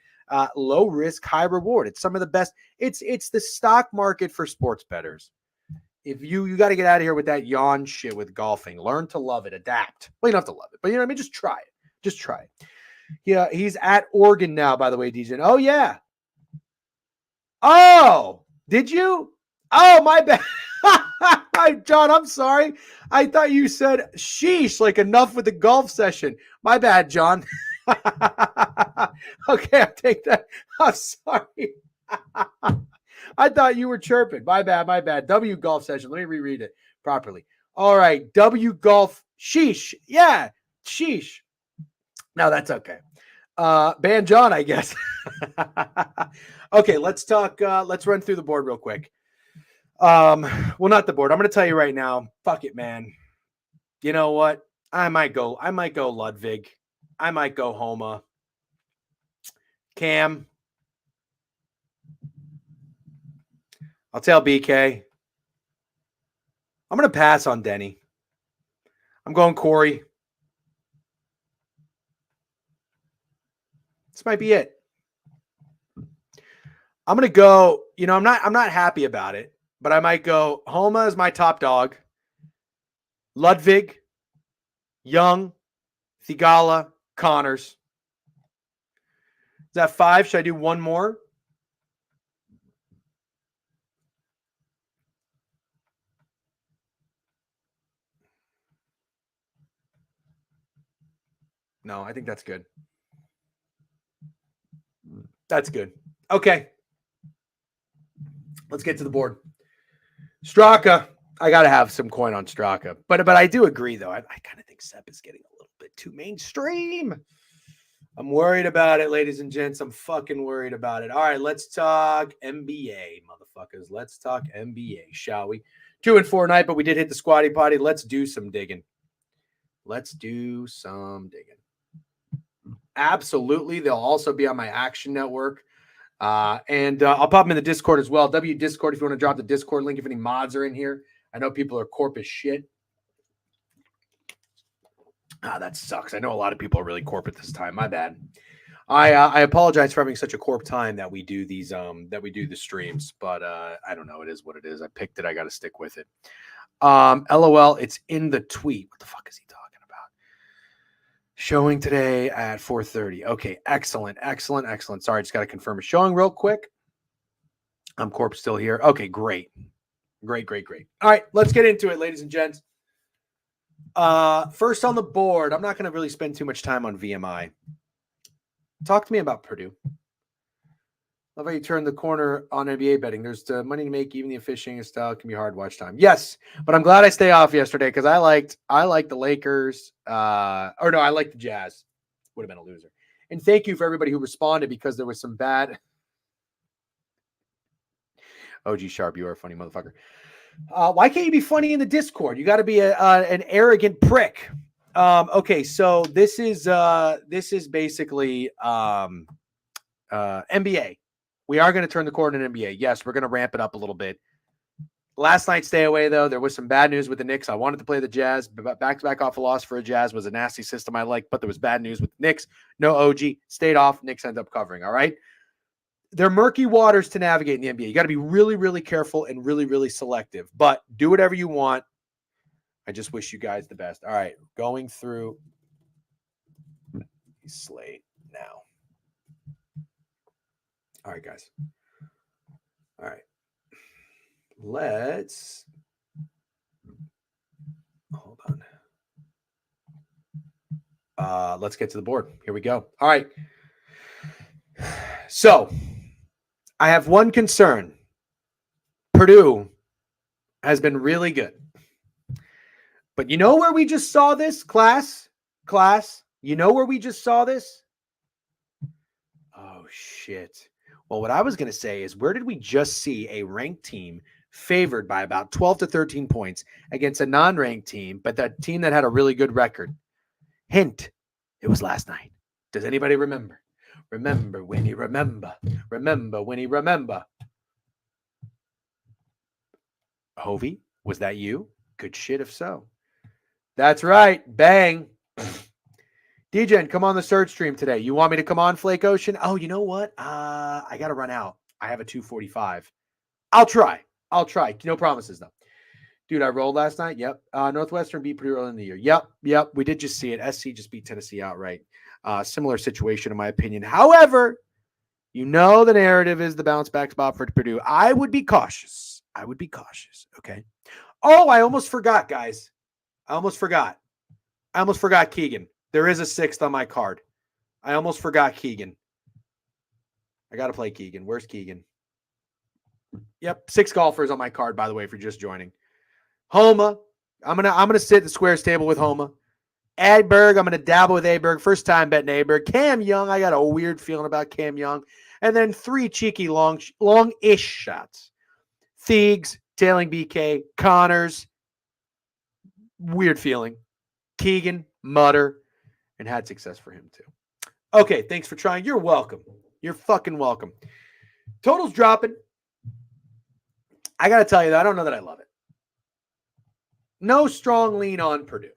Low risk, high reward. It's some of the best. It's the stock market for sports bettors. If you got to get out of here with that yawn shit with golfing. Learn to love it. Adapt. Well, you don't have to love it, but you know what I mean? Just try it. Just try it. Yeah, he's at Oregon now, by the way, DJ. Oh, yeah. Oh, did you? Oh, my bad. John, I'm sorry. I thought you said sheesh, like enough with the golf session. My bad, John. Okay, I'll take that. I'm sorry. I thought you were chirping. My bad. W golf session. Let me reread it properly. All right. W golf. Sheesh. Yeah. Sheesh. No, that's okay. Ban John, I guess. Okay, let's talk. Let's run through the board real quick. Well, not the board. I'm going to tell you right now. Fuck it, man. You know what? I might go Ludwig. I might go Homa. Cam. I'll tell BK. I'm going to pass on Denny. I'm going Corey. This might be it. I'm going to go, I'm not happy about it, but I might go Homa is my top dog. Ludwig, Young, Thigala, Connors. Is that 5? Should I do one more? No, I think that's good. That's good. Okay. Let's get to the board. Straka. I got to have some coin on Straka. But I do agree, though. I kind of think Sepp is getting a little bit too mainstream. I'm worried about it, ladies and gents. I'm fucking worried about it. All right, let's talk NBA, motherfuckers. Let's talk NBA, shall we? 2-4 night, but we did hit the squatty potty. Let's do some digging. Absolutely. They'll also be on my Action Network. And I'll pop them in the Discord as well. Discord, if you want to drop the Discord link, if any mods are in here. I know people are corp as shit. That sucks. I know a lot of people are really corp at this time. My bad. I apologize for having such a corp time that we do these the streams, but I don't know. It is what it is. I picked it. I got to stick with it. LOL. It's in the tweet. What the fuck is he talking about? Showing today at 4:30. Okay, excellent. Sorry, I just got to confirm a showing real quick. I'm corp still here. Okay, great. All right, let's get into it, ladies and gents. First on the board, I'm not going to really spend too much time on VMI. Talk to me about Purdue. Love how you turn the corner on NBA betting. There's money to make. Even the officiating style can be hard watch time. Yes, but I'm glad I stay off yesterday because I liked the Lakers. I liked the Jazz. Would have been a loser. And thank you for everybody who responded because there was some bad. OG Sharp, you are a funny motherfucker. Why can't you be funny in the Discord? You got to be an arrogant prick. Okay, so this is basically NBA. We are going to turn the corner in NBA. Yes, we're going to ramp it up a little bit. Last night's stay away, though, there was some bad news with the Knicks. I wanted to play the Jazz, but back-to-back off a loss for a Jazz was a nasty system I liked, but there was bad news with the Knicks. No OG, stayed off. Knicks ended up covering, all right? They're murky waters to navigate in the NBA. You got to be really, really careful and really, really selective, but do whatever you want. I just wish you guys the best. All right, going through the slate now. All right, guys. All right. Let's hold on. Let's get to the board. Here we go. All right. So I have one concern. Purdue has been really good. But you know where we just saw this, class? You know where we just saw this? Oh, shit. Well, what I was going to say is, where did we just see a ranked team favored by about 12 to 13 points against a non-ranked team, but that team that had a really good record? Hint, it was last night. Does anybody remember? Remember when you remember. Remember when you remember. Hovey, was that you? Good shit if so. That's right. Bang. DJen, come on the search stream today. You want me to come on, Flake Ocean? Oh, you know what? I got to run out. I have a 2:45. I'll try. No promises, though. Dude, I rolled last night. Yep. Northwestern beat Purdue early in the year. Yep. We did just see it. SC just beat Tennessee outright. Similar situation, in my opinion. However, you know the narrative is the bounce back spot for Purdue. I would be cautious. Okay. Oh, I almost forgot, guys. I almost forgot Keegan. There is a 6th on my card. I almost forgot Keegan. I got to play Keegan. Where's Keegan? Yep, 6 golfers on my card, by the way, if you're just joining. Homa. I'm gonna sit at the squares table with Homa. Adberg, I'm gonna dabble with Aberg. First time betting Aberg. Cam Young, I got a weird feeling about Cam Young. And then 3 cheeky long-ish shots. Thiegs, tailing BK, Connors. Weird feeling. Keegan, Mutter, and had success for him too. Okay, thanks for trying. You're welcome. You're fucking welcome. Total's dropping. I got to tell you, though, I don't know that I love it. No strong lean on Purdue.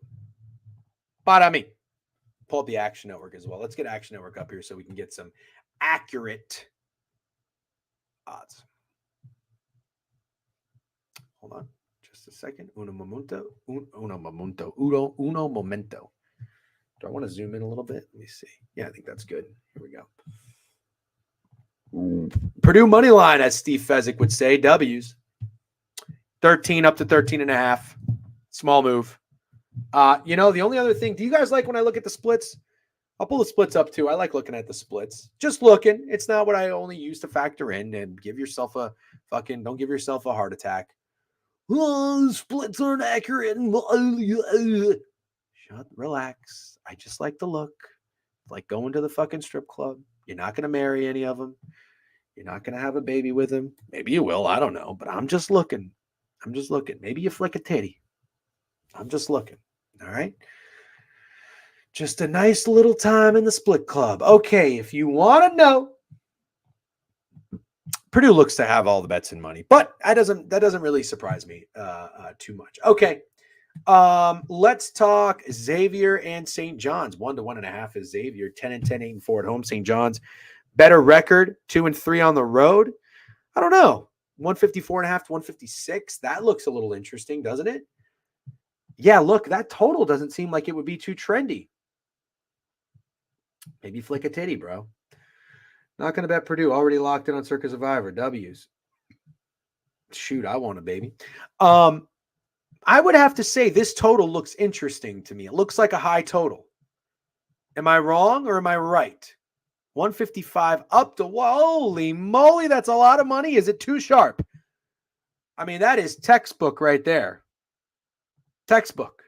But I mean, pull up the Action Network as well. Let's get Action Network up here so we can get some accurate odds. Hold on just a second. Uno momento. Do I want to zoom in a little bit? Let me see. Yeah, I think that's good. Here we go. Purdue money line, as Steve Fezzik would say, W's. 13 up to 13.5. Small move. The only other thing, do you guys like when I look at the splits? I'll pull the splits up too. I like looking at the splits. Just looking. It's not what I only use to factor in, and don't give yourself a heart attack. Oh, splits aren't accurate. Relax. I just like to look. It's like going to the fucking strip club. You're not going to marry any of them. You're not going to have a baby with them. Maybe you will. I don't know. But I'm just looking. Maybe you flick a titty. I'm just looking. All right. Just a nice little time in the split club. Okay. If you want to know, Purdue looks to have all the bets and money, but that doesn't really surprise me too much. Okay. Let's talk Xavier and St. John's. 1 to 1.5 is Xavier. 10-10, 8-4 at home. St. John's better record, 2-3 on the road. I don't know. 154.5 to 156. That looks a little interesting, doesn't it? Yeah, look, that total doesn't seem like it would be too trendy. Maybe flick a titty, bro. Not going to bet Purdue. Already locked in on Circa Survivor. W's. Shoot, I want a baby. I would have to say this total looks interesting to me. It looks like a high total. Am I wrong or am I right? 155 up to, holy moly, that's a lot of money. Is it too sharp? I mean, that is textbook right there. Textbook.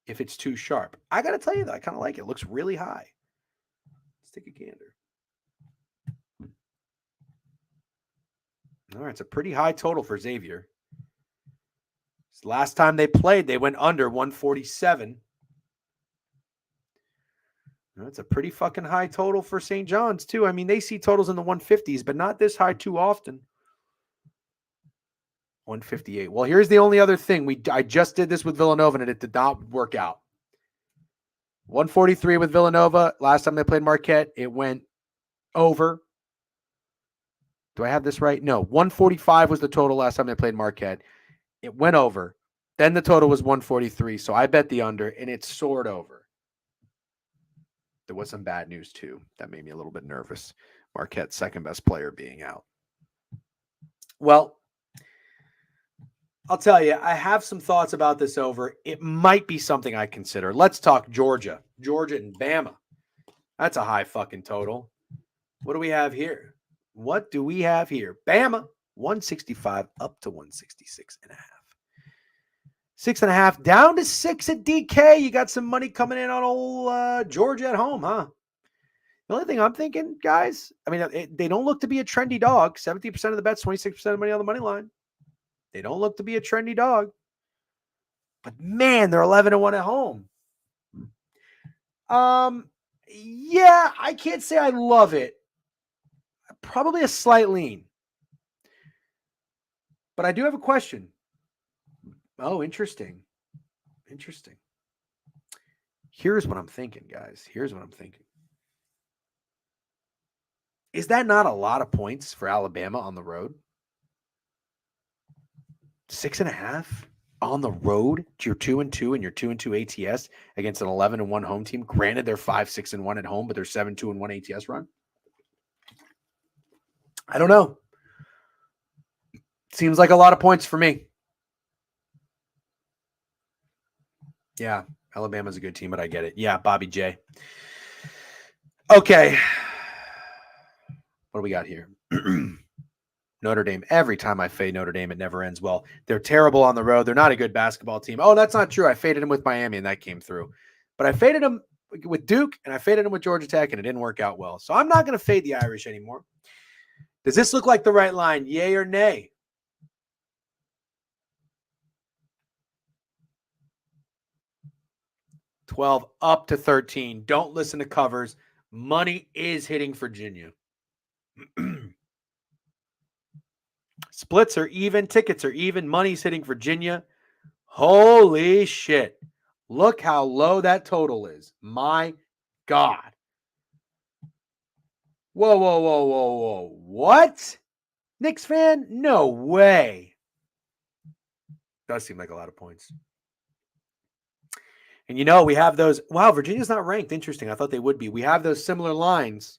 If it's too sharp. I got to tell you that I kind of like it. It looks really high. Let's take a gander. All right, it's a pretty high total for Xavier. Last time they played, they went under 147. That's a pretty fucking high total for St. John's, too. I mean, they see totals in the 150s, but not this high too often. 158. Well, here's the only other thing. I just did this with Villanova, and it did not work out. 143 with Villanova. Last time they played Marquette, it went over. Do I have this right? No. 145 was the total last time they played Marquette. It went over. Then the total was 143. So I bet the under, and it soared over. There was some bad news, too. That made me a little bit nervous. Marquette's second best player being out. Well, I'll tell you, I have some thoughts about this over. It might be something I consider. Let's talk Georgia. Georgia and Bama. That's a high fucking total. What do we have here? Bama, 165 up to 166.5. 6.5 down to 6 at DK. You got some money coming in on old Georgia at home, huh? The only thing I'm thinking, guys, I mean, they don't look to be a trendy dog. 70% of the bets, 26% of the money on the money line. They don't look to be a trendy dog. But man, they're 11-1 at home. Yeah, I can't say I love it. Probably a slight lean. But I do have a question. Oh, interesting. Interesting. Here's what I'm thinking, guys. Here's what I'm thinking. Is that not a lot of points for Alabama on the road? 6.5 on the road to your 2-2 and your 2-2 ATS against an 11-1 home team. Granted, they're 5-6-1 at home, but they're 7-2-1 ATS run. I don't know. Seems like a lot of points for me. Yeah, Alabama's a good team, but I get it. Yeah, Bobby J. Okay. What do we got here? Notre Dame. Every time I fade Notre Dame, it never ends well. They're terrible on the road. They're not a good basketball team. Oh, that's not true. I faded them with Miami, and that came through. But I faded them with Duke, and I faded them with Georgia Tech, and it didn't work out well. So I'm not going to fade the Irish anymore. Does this look like the right line? Yay or nay? $12 up to 13. Don't listen to covers. Money is hitting Virginia. Splits are even. Tickets are even. Money's hitting Virginia. Holy shit. Look how low that total is. My God. Whoa, whoa, whoa, whoa, whoa. What? Knicks fan? No way. Does seem like a lot of points. And we have those. Wow, Virginia's not ranked. Interesting. I thought they would be. We have those similar lines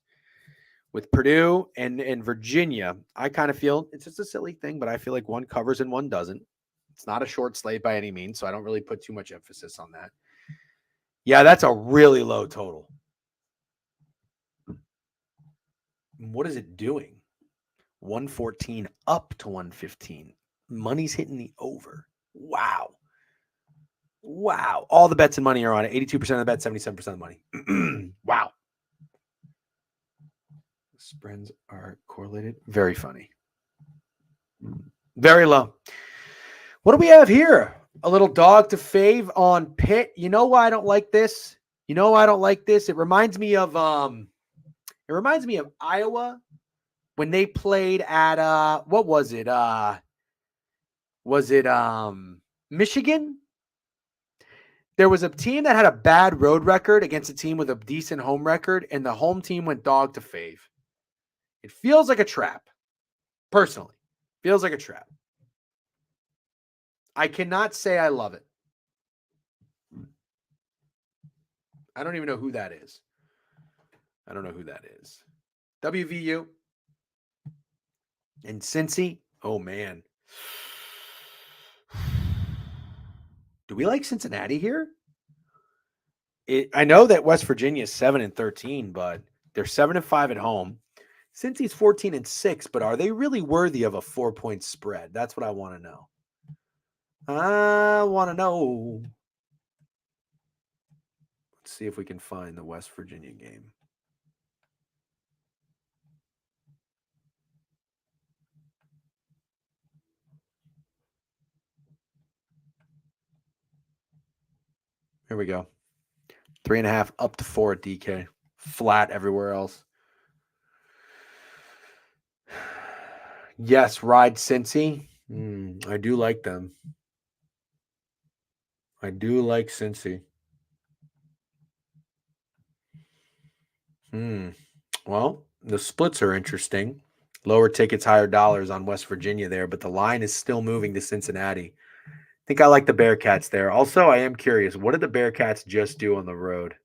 with Purdue and Virginia. I kind of feel it's just a silly thing, but I feel like one covers and one doesn't. It's not a short slate by any means, so I don't really put too much emphasis on that. Yeah, that's a really low total. What is it doing? 114 up to 115. Money's hitting the over. Wow. Wow. All the bets and money are on it. 82% of the bet, 77% of the money. Wow. Spreads are correlated. Very funny. Very low. What do we have here? A little dog to fave on Pitt. You know why I don't like this? It reminds me of Iowa when they played at what was it? Was it Michigan? There was a team that had a bad road record against a team with a decent home record, and the home team went dog to fave. It feels like a trap. Personally, feels like a trap. I cannot say I love it. I don't even know who that is. I don't know who that is. WVU and Cincy. Oh, man. Do we like Cincinnati here? I know that West Virginia is 7-13, but they're 7-5 at home. Cincy's 14-6, but are they really worthy of a 4-point spread? That's what I want to know. Let's see if we can find the West Virginia game. Here we go. 3.5 up to 4 at DK. Flat everywhere else. Yes, ride Cincy. I do like them. I do like Cincy. Well, the splits are interesting. Lower tickets, higher dollars on West Virginia there, but the line is still moving to Cincinnati. I think I like the Bearcats there. Also, I am curious, what did the Bearcats just do on the road?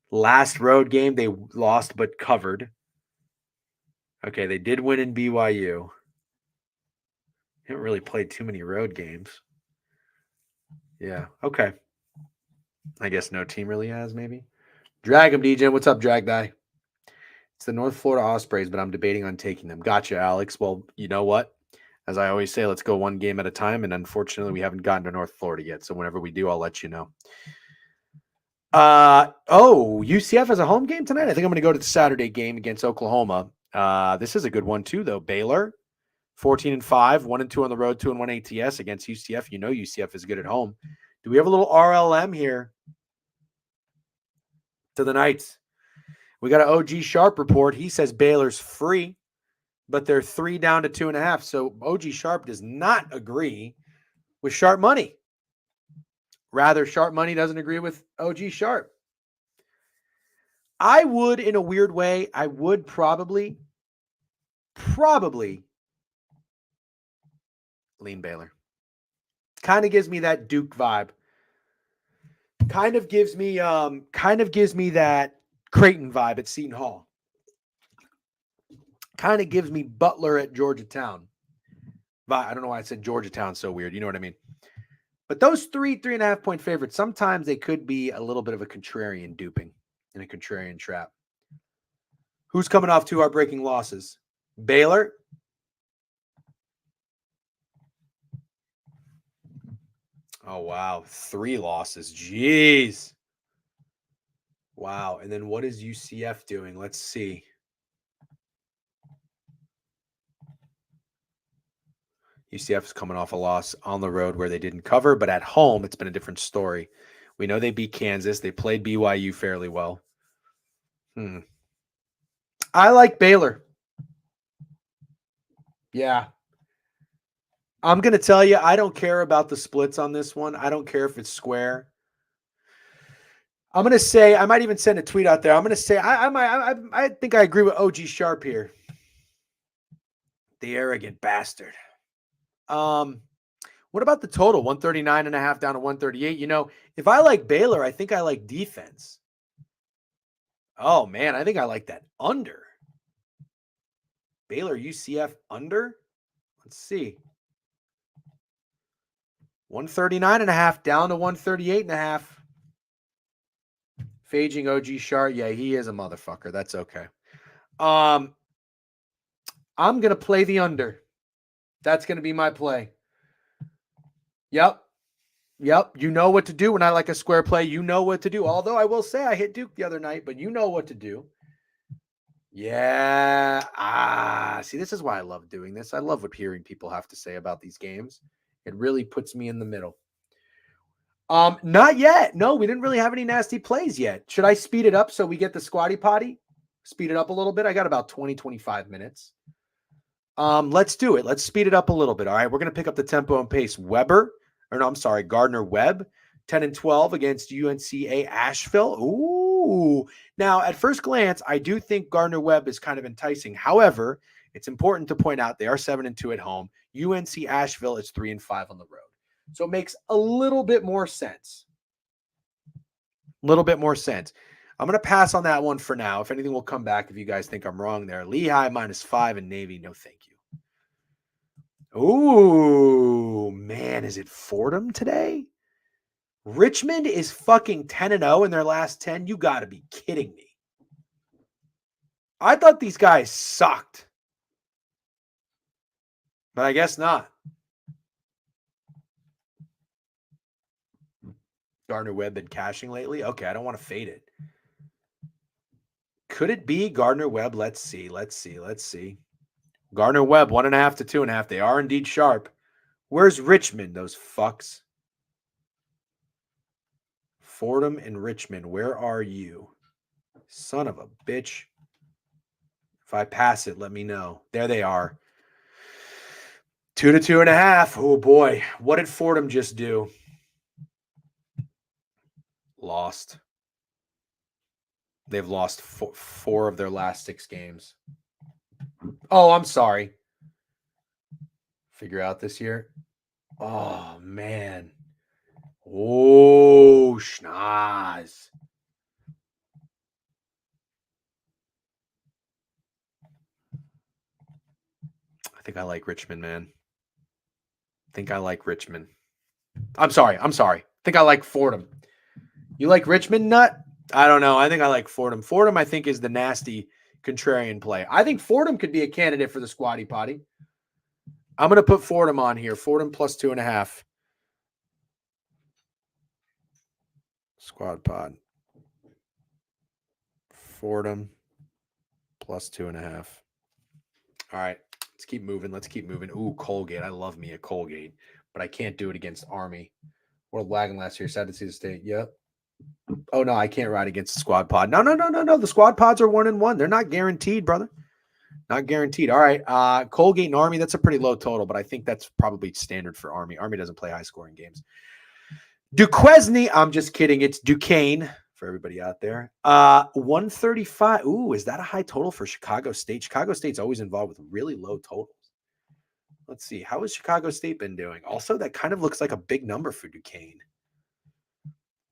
Last road game, they lost but covered. Okay, they did win in BYU. They haven't really played too many road games. Yeah, okay. I guess no team really has, maybe. Drag them, DJ. What's up, Drag Guy? It's the North Florida Ospreys, but I'm debating on taking them. Gotcha, Alex. Well, you know what? As I always say, let's go one game at a time. And unfortunately, we haven't gotten to North Florida yet. So whenever we do, I'll let you know. UCF has a home game tonight. I think I'm going to go to the Saturday game against Oklahoma. This is a good one too, though. Baylor, 14-5, 1-2 on the road, 2-1 ATS against UCF. You know UCF is good at home. Do we have a little RLM here to the Knights? We got an OG Sharp report. He says Baylor's free, but they're 3 down to 2.5. So OG Sharp does not agree with Sharp Money. Rather, Sharp Money doesn't agree with OG Sharp. I would, in a weird way, probably lean Baylor. Kind of gives me that Duke vibe. Kind of gives me that Creighton vibe at Seton Hall. Kind of gives me Butler at Georgetown. I don't know why I said Georgetown so weird. You know what I mean? But those 3.5 point favorites, sometimes they could be a little bit of a contrarian duping and a contrarian trap. Who's coming off 2 heartbreaking losses? Baylor. Oh, wow. 3 losses. Jeez. Wow. And then what is UCF doing? Let's see. UCF is coming off a loss on the road where they didn't cover, but at home, it's been a different story. We know they beat Kansas. They played BYU fairly well. I like Baylor. Yeah. I'm going to tell you, I don't care about the splits on this one. I don't care if it's square. I'm going to say, I might even send a tweet out there. I'm going to say, I think I agree with OG Sharp here. The arrogant bastard. What about the total? 139.5 down to 138. You know, if I like Baylor, I think I like defense. Oh, man, I think I like that under. Baylor UCF under? Let's see. 139.5 down to 138.5. Phaging OG Sharp. Yeah, he is a motherfucker. That's okay. I'm going to play the under. That's going to be my play. Yep. You know what to do when I like a square play. You know what to do. Although I will say I hit Duke the other night, but you know what to do. Yeah. See, this is why I love doing this. I love what hearing people have to say about these games. It really puts me in the middle. Not yet. No, we didn't really have any nasty plays yet. Should I speed it up so we get the squatty potty? Speed it up a little bit. I got about 20, 25 minutes. Let's do it. Let's speed it up a little bit. All right. We're going to pick up the tempo and pace. Gardner Webb, 10 and 12 against UNCA Asheville. Ooh. Now, at first glance, I do think Gardner Webb is kind of enticing. However, it's important to point out they are 7 and 2 at home. UNC Asheville is 3 and 5 on the road. So it makes a little bit more sense. I'm going to pass on that one for now. If anything, we'll come back if you guys think I'm wrong there. Lehigh -5 and Navy. No, thank you. Ooh, man, is it Fordham today? Richmond is fucking 10-0 in their last 10. You got to be kidding me. I thought these guys sucked. But I guess not. Gardner Webb been cashing lately? Okay, I don't want to fade it. Could it be Gardner Webb? Let's see. Gardner Webb, 1.5 to 2.5. They are indeed sharp. Where's Richmond, those fucks? Fordham and Richmond, where are you? Son of a bitch. If I pass it, let me know. There they are. 2 to 2.5. Oh, boy. What did Fordham just do? Lost. They've lost four of their last 6 games. Oh, I'm sorry. Figure out this year. Oh, man. Oh, schnoz. I think I like Richmond, man. I'm sorry. I think I like Fordham. You like Richmond, nut? I don't know. I think I like Fordham. Fordham, I think, is the nasty contrarian play. I think Fordham could be a candidate for the squatty potty. I'm going to put Fordham on here. Fordham plus 2.5. Squad pod. Fordham plus 2.5. All right. Let's keep moving. Ooh, Colgate. I love me a Colgate, but I can't do it against Army. World wagon last year. Sad to see the state. Yep. Oh, no, I can't ride against the squad pod. No. The squad pods are 1-1. They're not guaranteed, brother. Not guaranteed. All right. Colgate and Army, that's a pretty low total, but I think that's probably standard for Army. Army doesn't play high-scoring games. Duquesne, I'm just kidding. It's Duquesne for everybody out there. 135. Ooh, is that a high total for Chicago State? Chicago State's always involved with really low totals. Let's see. How has Chicago State been doing? Also, that kind of looks like a big number for Duquesne.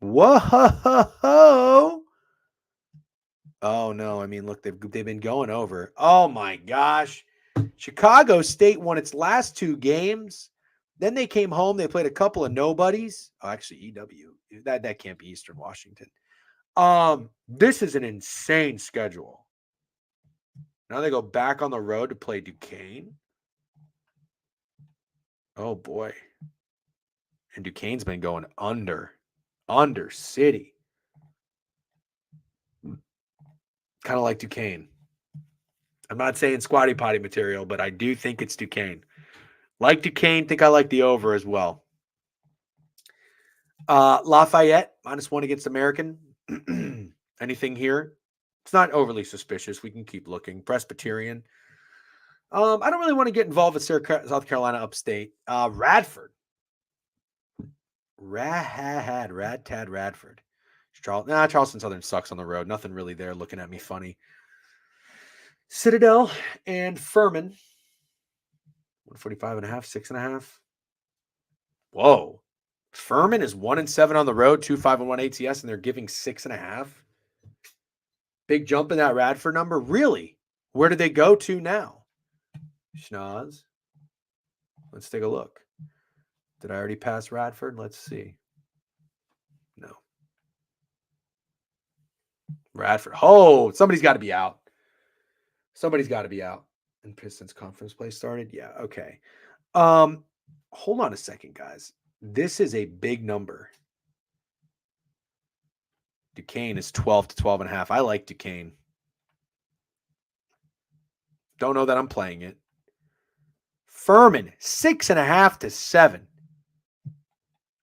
Whoa. Oh, no. I mean, look, they've been going over. Oh, my gosh. Chicago State won its last 2 games. Then they came home. They played a couple of nobodies. Oh, actually, EW. That can't be Eastern Washington. This is an insane schedule. Now they go back on the road to play Duquesne. Oh, boy. And Duquesne's been going under City. Kind of like Duquesne. I'm not saying squatty potty material, but I do think it's Duquesne. Like Duquesne, think I like the over as well. Lafayette, -1 against American. Anything here? It's not overly suspicious. We can keep looking. Presbyterian. I don't really want to get involved with South Carolina upstate. Radford. Radford. Charleston Southern sucks on the road. Nothing really there looking at me funny. Citadel and Furman. 145.5, 6.5. Whoa. Furman is 1-7 on the road, 2.5-1 ATS, and they're giving 6.5. Big jump in that Radford number. Really? Where did they go to now? Schnoz. Let's take a look. Did I already pass Radford? Let's see. No. Radford. Oh, somebody's got to be out. Somebody's got to be out. And Pistons conference play started? Yeah, okay. Hold on a second, guys. This is a big number. Duquesne is 12 to 12.5. I like Duquesne. Don't know that I'm playing it. Furman, 6.5 to 7.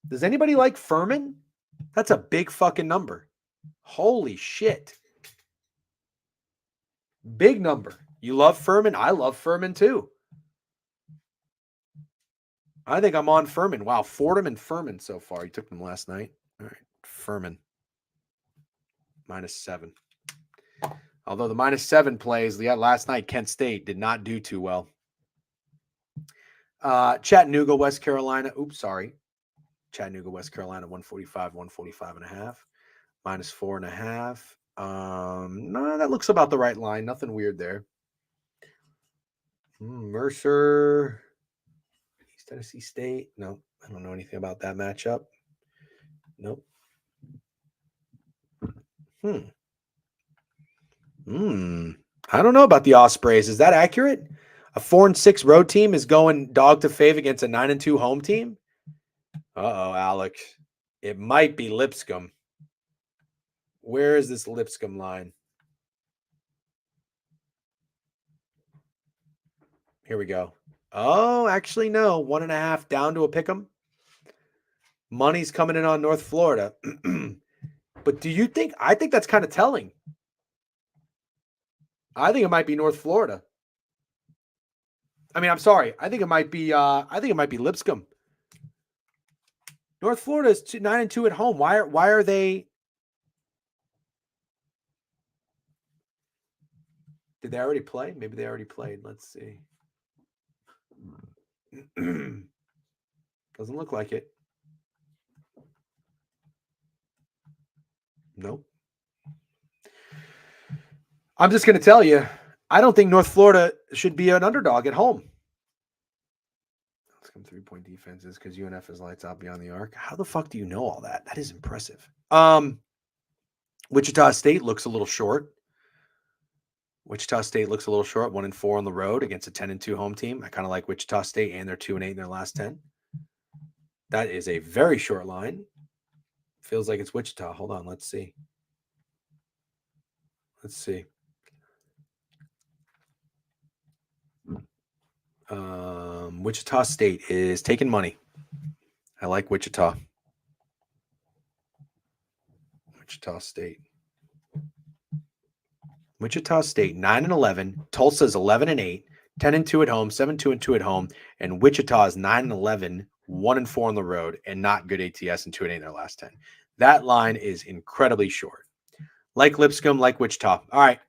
Does anybody like Furman? That's a big fucking number. Holy shit. Big number. You love Furman? I love Furman too. I think I'm on Furman. Wow, Fordham and Furman so far. You took them last night. All right, Furman. -7. Although the -7 plays, last night Kent State did not do too well. Chattanooga, West Carolina. Oops, sorry. Chattanooga, West Carolina, 145, 145.5. -4.5. No, that looks about the right line. Nothing weird there. Mercer, East Tennessee State. No, I don't know anything about that matchup. Nope. I don't know about the Ospreys. Is that accurate? A 4-6 road team is going dog to fave against a 9-2 home team? Uh-oh, Alex. It might be Lipscomb. Where is this Lipscomb line? Here we go. Oh, actually, no. 1.5 down to a pick'em. Money's coming in on North Florida. But do you think? I think that's kind of telling. I think it might be North Florida. I mean, I'm sorry. I think it might be Lipscomb. North Florida is 9-2 at home. Why are they? Did they already play? Maybe they already played. Let's see. Doesn't look like it. Nope. I'm just going to tell you, I don't think North Florida should be an underdog at home. Let's come 3-point defenses because UNF is lights out beyond the arc. How the fuck do you know all that? That is impressive. Wichita State looks a little short. 1-4 on the road against a 10-2 home team. I kind of like Wichita State, and they're 2-8 in their last 10. That is a very short line. Feels like it's Wichita. Hold on, let's see. Wichita State is taking money. I like Wichita. Wichita State, 9-11. Tulsa's 11-8, 10-2 at home, 7-2 at home, and Wichita is 9-11, 1-4 on the road, and not good ATS and 2-8 in their last 10. That line is incredibly short. Like Lipscomb, like Wichita. All right,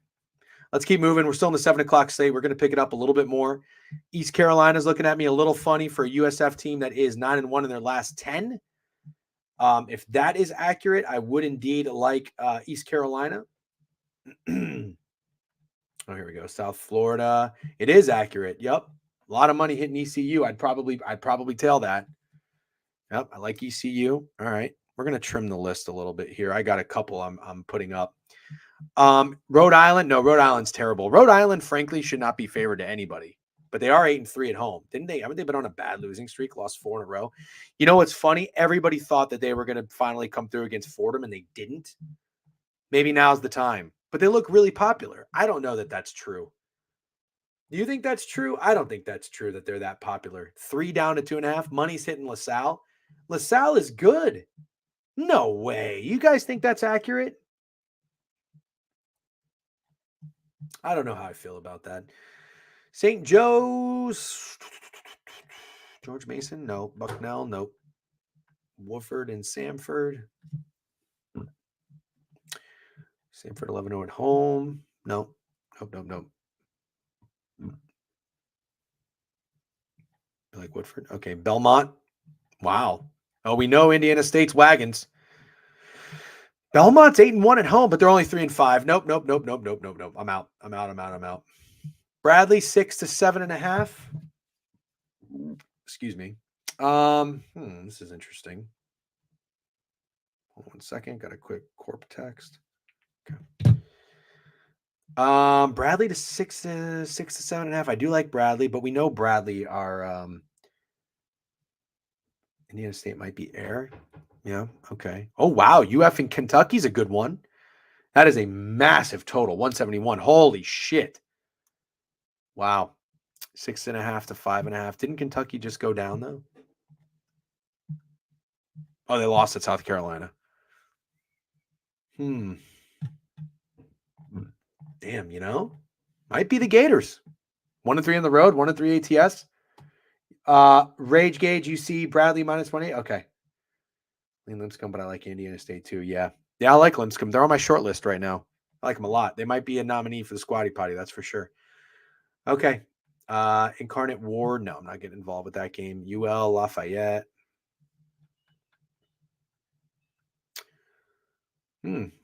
let's keep moving. We're still in the 7 o'clock slate. We're going to pick it up a little bit more. East Carolina's looking at me a little funny for a USF team that is 9-1 in their last 10. If that is accurate, I would indeed like East Carolina. Oh, here we go. South Florida. It is accurate. Yep. A lot of money hitting ECU. I'd probably tail that. Yep. I like ECU. All right. We're going to trim the list a little bit here. I got a couple I'm putting up. Rhode Island. No, Rhode Island's terrible. Rhode Island, frankly, should not be favored to anybody, but they are 8-3 at home. Didn't they? Haven't they been on a bad losing streak? Lost 4 in a row. You know what's funny? Everybody thought that they were going to finally come through against Fordham, and they didn't. Maybe now's the time. But they look really popular. I don't know that that's true. Do you think that's true? I don't think that's true that they're that popular. 3 down to 2.5. Money's hitting LaSalle. LaSalle is good. No way. You guys think that's accurate? I don't know how I feel about that. St. Joe's. George Mason? No. Bucknell? Nope. Wofford and Samford. Stanford 11-0 at home. No. Nope. Like Woodford. Okay. Belmont. Wow. Oh, we know Indiana State's wagons. Belmont's 8-1 at home, but they're only 3-5. Nope. I'm out. Bradley 6 to 7.5. Excuse me. This is interesting. Hold on 1 second. Got a quick corp text. Okay. Bradley to 6 to 7.5. I do like Bradley, but we know Bradley are Indiana State might be air. Yeah. Okay. Oh wow, UF in Kentucky's a good one. That is a massive total, 171. Holy shit! Wow, 6.5 to 5.5. Didn't Kentucky just go down though? Oh, they lost at South Carolina. Damn, might be the Gators. 1-3 on the road, 1-3 ATS. Rage Gauge, you see Bradley -1. Okay. Lipscomb, but I like Indiana State too. Yeah, I like Lipscomb. They're on my short list right now. I like them a lot. They might be a nominee for the Squatty Potty, that's for sure. Okay. Incarnate Ward. No, I'm not getting involved with that game. UL Lafayette.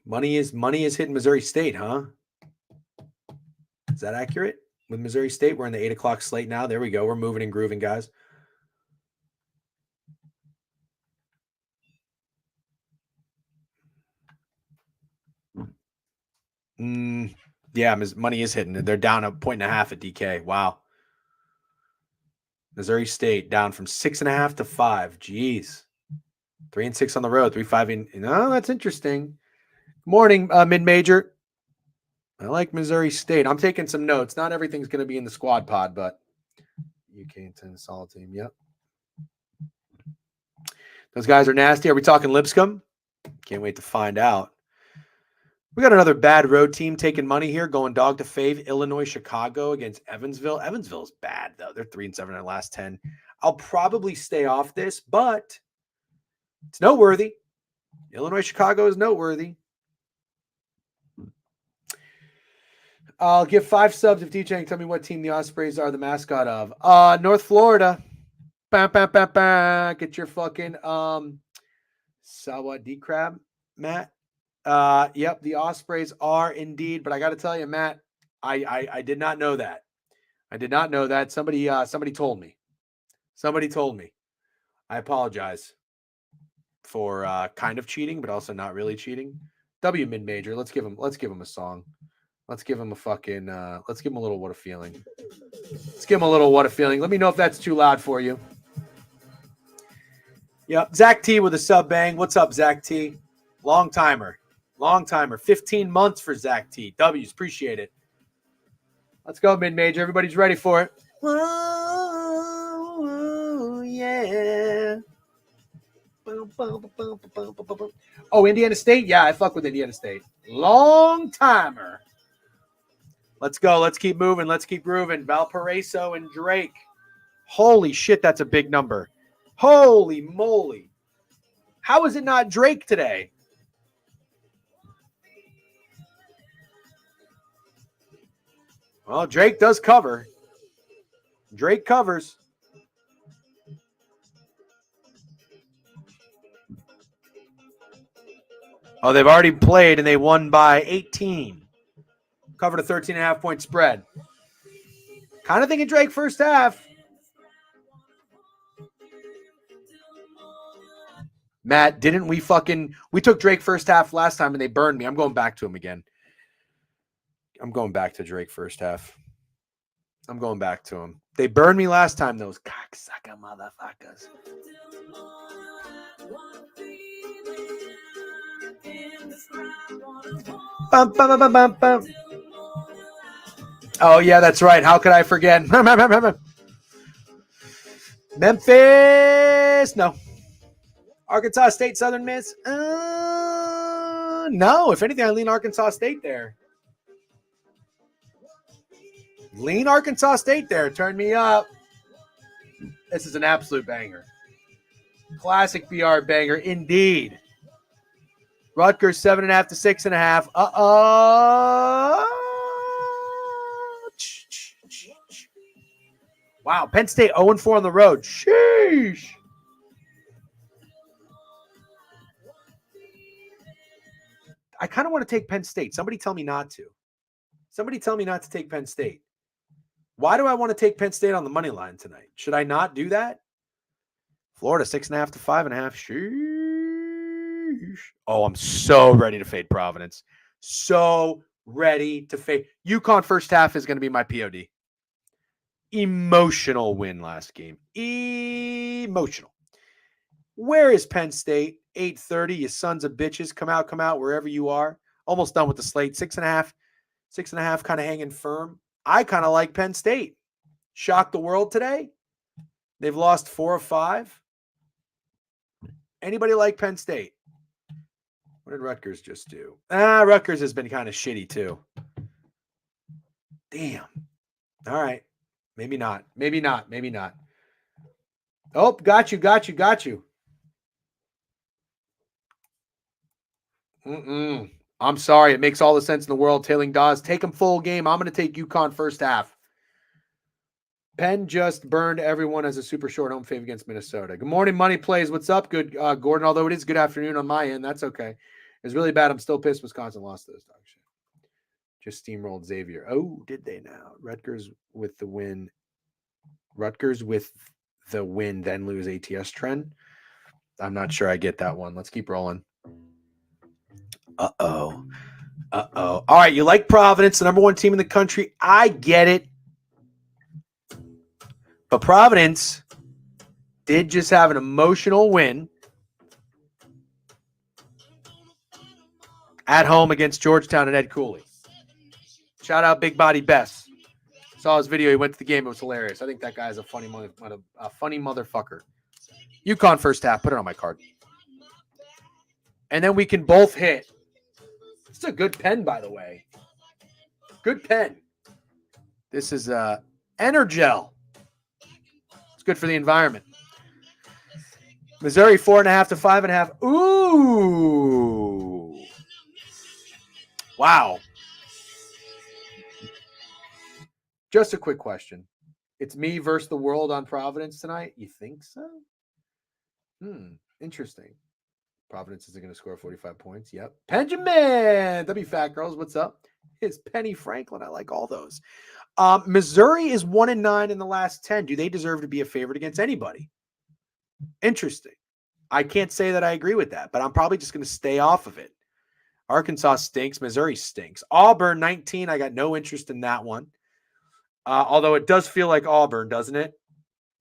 Money is hitting Missouri State, huh? Is that accurate? With Missouri State, we're in the 8 o'clock slate now. There we go. We're moving and grooving, guys. Yeah, money is hitting. They're down 1.5 at DK. Wow. Missouri State down from 6.5 to 5. Jeez. 3-6 on the road. 3-5 in. No, that's interesting. Morning, mid-major. I like Missouri State. I'm taking some notes. Not everything's going to be in the squad pod, but UK and 10 solid team. Yep. Those guys are nasty. Are we talking Lipscomb? Can't wait to find out. We got another bad road team taking money here, going dog to fave. Illinois, Chicago against Evansville. Evansville is bad, though. They're 3-7 in their last 10. I'll probably stay off this, but it's noteworthy. Illinois, Chicago is noteworthy. I'll give 5 subs if DJ can tell me what team the Ospreys are the mascot of. North Florida. Get your fucking Sawa D Crab, Matt. Yep, the Ospreys are indeed, but I got to tell you, Matt, I did not know that. I did not know that. Somebody told me. Somebody told me. I apologize for kind of cheating, but also not really cheating. W mid major. Let's give him a song. Let's give him a fucking. Let's give him a little What a Feeling. Let's give him a little What a Feeling. Let me know if that's too loud for you. Yep, Zach T with a sub bang. What's up, Zach T? Long timer. 15 months for Zach T. W's, appreciate it. Let's go mid-major. Everybody's ready for it. Whoa, yeah. Oh, Indiana State? Yeah, I fuck with Indiana State. Long timer. Let's go. Let's keep moving. Let's keep grooving. Valparaiso and Drake. Holy shit, that's a big number. Holy moly. How is it not Drake today? Well, Drake does cover. Drake covers. Oh, they've already played and they won by 18. Covered a 13.5 point spread. Kind of thinking Drake first half. Matt, didn't we took Drake first half last time and they burned me. I'm going back to him again. I'm going back to Drake first half. I'm going back to him. They burned me last time, those cocksucker motherfuckers. Bum, bum, bum, bum, bum. Oh, yeah, that's right. How could I forget? Memphis. No. Arkansas State, Southern Miss. No. If anything, I lean Arkansas State there. Lean Arkansas State there. Turn me up. This is an absolute banger. Classic BR banger, indeed. Rutgers 7.5 to 6.5. Wow, Penn State 0-4 on the road. Sheesh. I kind of want to take Penn State. Somebody tell me not to. Somebody tell me not to take Penn State. Why do I want to take Penn State on the money line tonight? Should I not do that? Florida 6.5 to 5.5. Sheesh. Oh, I'm so ready to fade Providence. So ready to fade. UConn first half is going to be my POD. Emotional win last game. Emotional. Where is Penn State? 8:30. You sons of bitches. Come out wherever you are. Almost done with the slate. 6.5. 6.5 kind of hanging firm. I kind of like Penn State. Shocked the world today. They've lost 4 of 5. Anybody like Penn State? What did Rutgers just do? Rutgers has been kind of shitty too. Damn. All right. Maybe not. Maybe not. Maybe not. Oh, got you. I'm sorry. It makes all the sense in the world. Tailing Dawes. Take them full game. I'm going to take UConn first half. Penn just burned everyone as a super short home fave against Minnesota. Good morning, Money Plays. What's up? Good, Gordon. Although it is good afternoon on my end, that's okay. It's really bad. I'm still pissed Wisconsin lost those dog shit. Just steamrolled Xavier. Oh, did they now? Rutgers with the win. Then lose ATS trend. I'm not sure I get that one. Let's keep rolling. Uh-oh. All right, you like Providence, the number 1 team in the country. I get it. But Providence did just have an emotional win at home against Georgetown and Ed Cooley. Shout out Big Body Bess. Saw his video. He went to the game. It was hilarious. I think that guy is a funny motherfucker. UConn first half. Put it on my card. And then we can both hit. It's a good pen, by the way. Good pen. This is Energel. It's good for the environment. Missouri 4.5 to 5.5. Ooh. Wow. Just a quick question. It's me versus the world on Providence tonight. You think so? Interesting. Providence isn't going to score 45 points. Yep. Benjamin. W Fat Girls. What's up? It's Penny Franklin. I like all those. Missouri is 1-9 in the last 10. Do they deserve to be a favorite against anybody? Interesting. I can't say that I agree with that, but I'm probably just going to stay off of it. Arkansas stinks. Missouri stinks. Auburn 19. I got no interest in that one. Although it does feel like Auburn, doesn't it?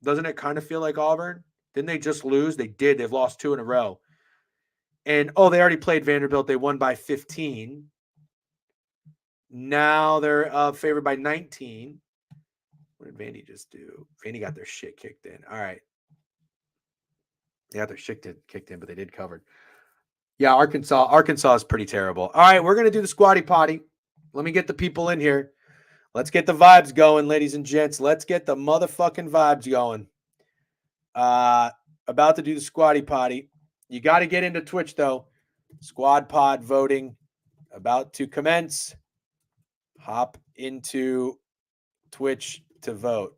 Doesn't it kind of feel like Auburn? Didn't they just lose? They did. They've lost 2 in a row. And, they already played Vanderbilt. They won by 15. Now they're favored by 19. What did Vandy just do? Vandy got their shit kicked in. All right. They got their shit kicked in, but they did cover. Yeah, Arkansas is pretty terrible. All right, we're going to do the squatty potty. Let me get the people in here. Let's get the vibes going, ladies and gents. Let's get the motherfucking vibes going. About to do the squatty potty. You got to get into Twitch, though. Squad pod voting about to commence. Hop into Twitch to vote.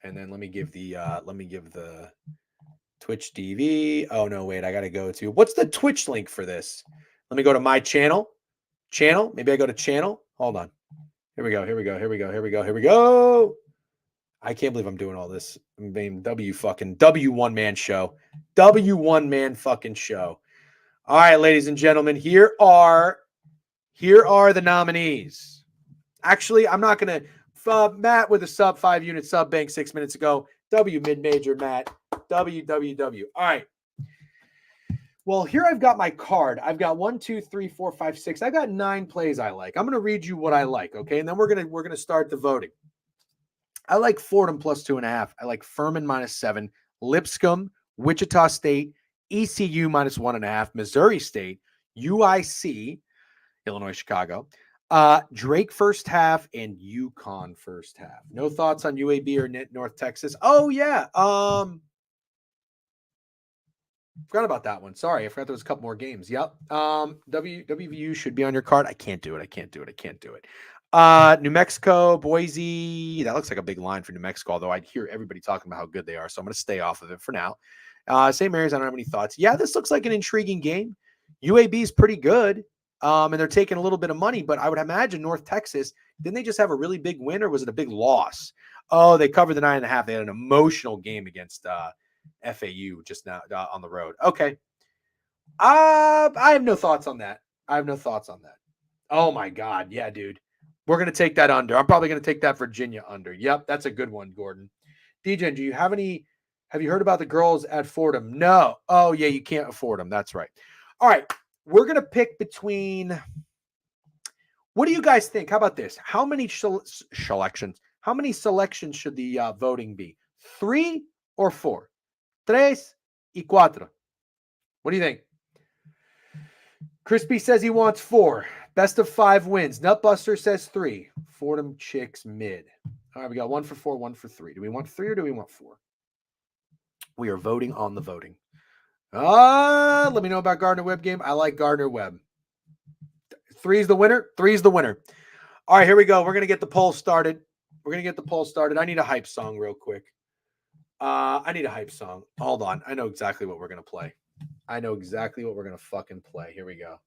And then let me give the Twitch TV. Oh, no, wait. I got to go to. What's the Twitch link for this? Let me go to my channel. Maybe I go to channel. Hold on. Here we go. I can't believe I'm doing all this. I'm being W1 man show. W1 man fucking show. All right, ladies and gentlemen, here are the nominees. Actually, I'm not going to. Matt with a sub 5-unit sub bank 6 minutes ago. W mid-major, Matt. W. All right. Well, here I've got my card. I've got 1, 2, 3, 4, 5, 6. I got 9 plays I like. I'm going to read you what I like, okay? And then we're going to start the voting. I like Fordham plus 2.5. I like Furman -7. Lipscomb, Wichita State, ECU -1.5. Missouri State, UIC, Illinois, Chicago. Drake first half and UConn first half. No thoughts on UAB or North Texas? Oh, yeah. Forgot about that one. Sorry, I forgot there was a couple more games. Yep. WVU should be on your card. I can't do it. New Mexico, Boise. That looks like a big line for New Mexico, although I'd hear everybody talking about how good they are. So I'm going to stay off of it for now. St. Mary's, I don't have any thoughts. Yeah, this looks like an intriguing game. UAB is pretty good. And they're taking a little bit of money, but I would imagine North Texas, didn't they just have a really big win or was it a big loss? Oh, they covered the 9.5. They had an emotional game against FAU just now on the road. Okay. I have no thoughts on that. Oh my God. Yeah, dude. We're going to take that under. I'm probably going to take that Virginia under. Yep. That's a good one, Gordon. DJ, have you heard about the girls at Fordham? No. Oh yeah. You can't afford them. That's right. All right. We're going to pick between, what do you guys think? How about this? How many selections should the voting be? 3 or 4? 3 y 4. What do you think? Crispy says he wants 4. Best of 5 wins. Nutbuster says 3. Fordham Chicks mid. All right, we got 1 for 4, 1 for 3. Do we want 3 or do we want 4? We are voting on the voting. Let me know about Gardner Webb game. I like Gardner Webb. 3 is the winner. 3 is the winner. All right, here we go. We're going to get the poll started. I need a hype song real quick. Hold on. I know exactly what we're going to play. Fucking play. Here we go.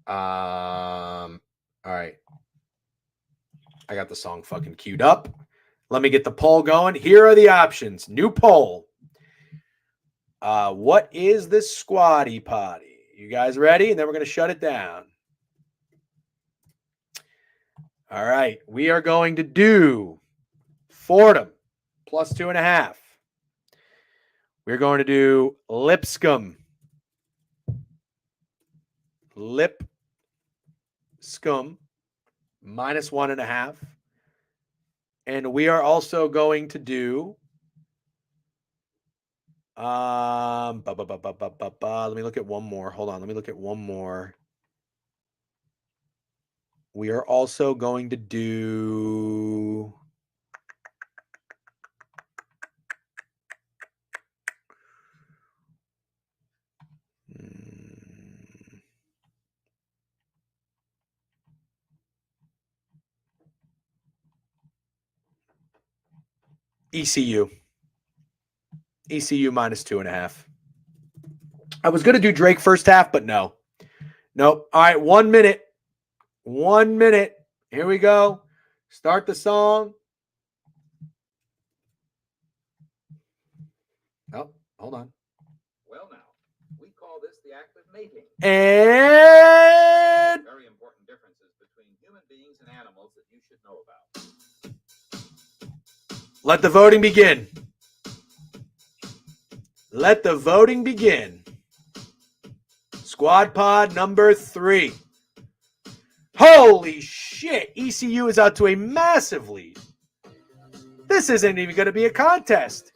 All right. I got the song fucking queued up. Let me get the poll going. Here are the options. New poll. What is the squatty potty? You guys ready? And then we're going to shut it down. All right. We are going to do Fordham plus 2.5. We're going to do Lipscomb minus 1.5. And we are also going to do let me look at one more. Hold on. Let me look at one more. We are also going to do ECU minus 2.5. I was going to do Drake first half, but no. Nope. All right, 1 minute. 1 minute. Here we go. Start the song. Oh, hold on. Well, now, we call this the act of mating. And Very important differences between human beings and animals that you should know about. let the voting begin. Squad pod number 3. Holy shit. ECU is out to a massive lead. This isn't even going to be a contest.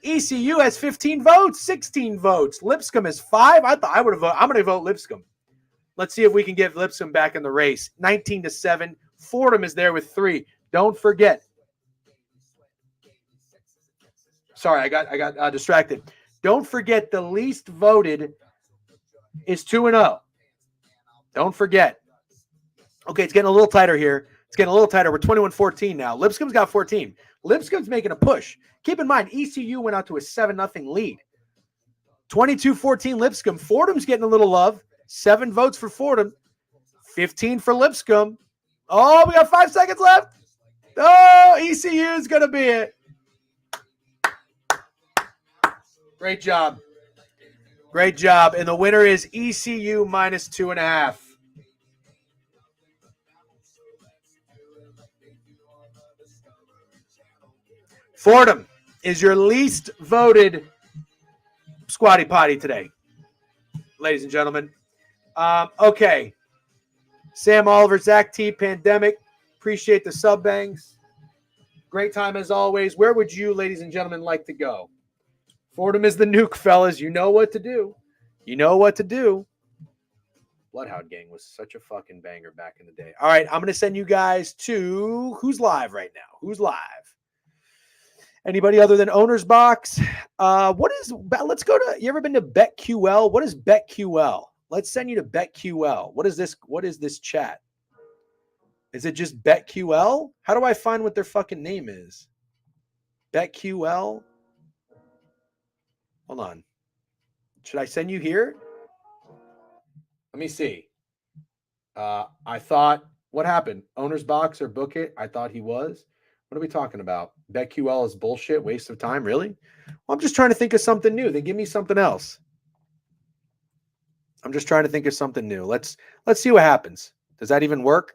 ECU has 15 votes, 16 votes. Lipscomb is 5. I thought I would have voted. I'm going to vote Lipscomb. Let's see if we can get Lipscomb back in the race. 19-7. Fordham is there with 3. Don't forget. Sorry, I got distracted. Don't forget the least voted is 2-0. Don't forget. Okay, it's getting a little tighter here. We're 21-14 now. Lipscomb's got 14. Lipscomb's making a push. Keep in mind, ECU went out to a 7-0 lead. 22-14 Lipscomb. Fordham's getting a little love. 7 votes for Fordham. 15 for Lipscomb. Oh, we got 5 seconds left. Oh, ECU is going to be it. Great job. And the winner is ECU minus 2.5. Fordham is your least voted squatty potty today, ladies and gentlemen. Okay. Sam Oliver, Zach T, Pandemic. Appreciate the sub bangs. Great time as always. Where would you, ladies and gentlemen, like to go? Fordham is the nuke, fellas. You know what to do. Bloodhound Gang was such a fucking banger back in the day. All right, I'm going to send you guys to who's live right now. Anybody other than Owner's Box? Let's go to, you ever been to BetQL? What is BetQL? Let's send you to BetQL. What is this chat? Is it just BetQL? How do I find what their fucking name is? BetQL? Hold on. Should I send you here? Let me see. I thought, what happened? Owner's Box or Book It? I thought he was. What are we talking about? BetQL is bullshit, waste of time, really? Well, I'm just trying to think of something new. Then give me something else. I'm just trying to think of something new. Let's see what happens. Does that even work?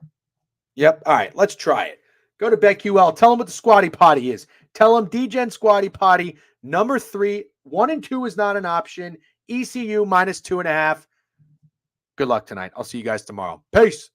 Yep. All right, let's try it. Go to BetQL. Tell them what the Squatty Potty is. Tell them DGen Squatty Potty, number 3. 1 and 2 is not an option. ECU -2.5. Good luck tonight. I'll see you guys tomorrow. Peace.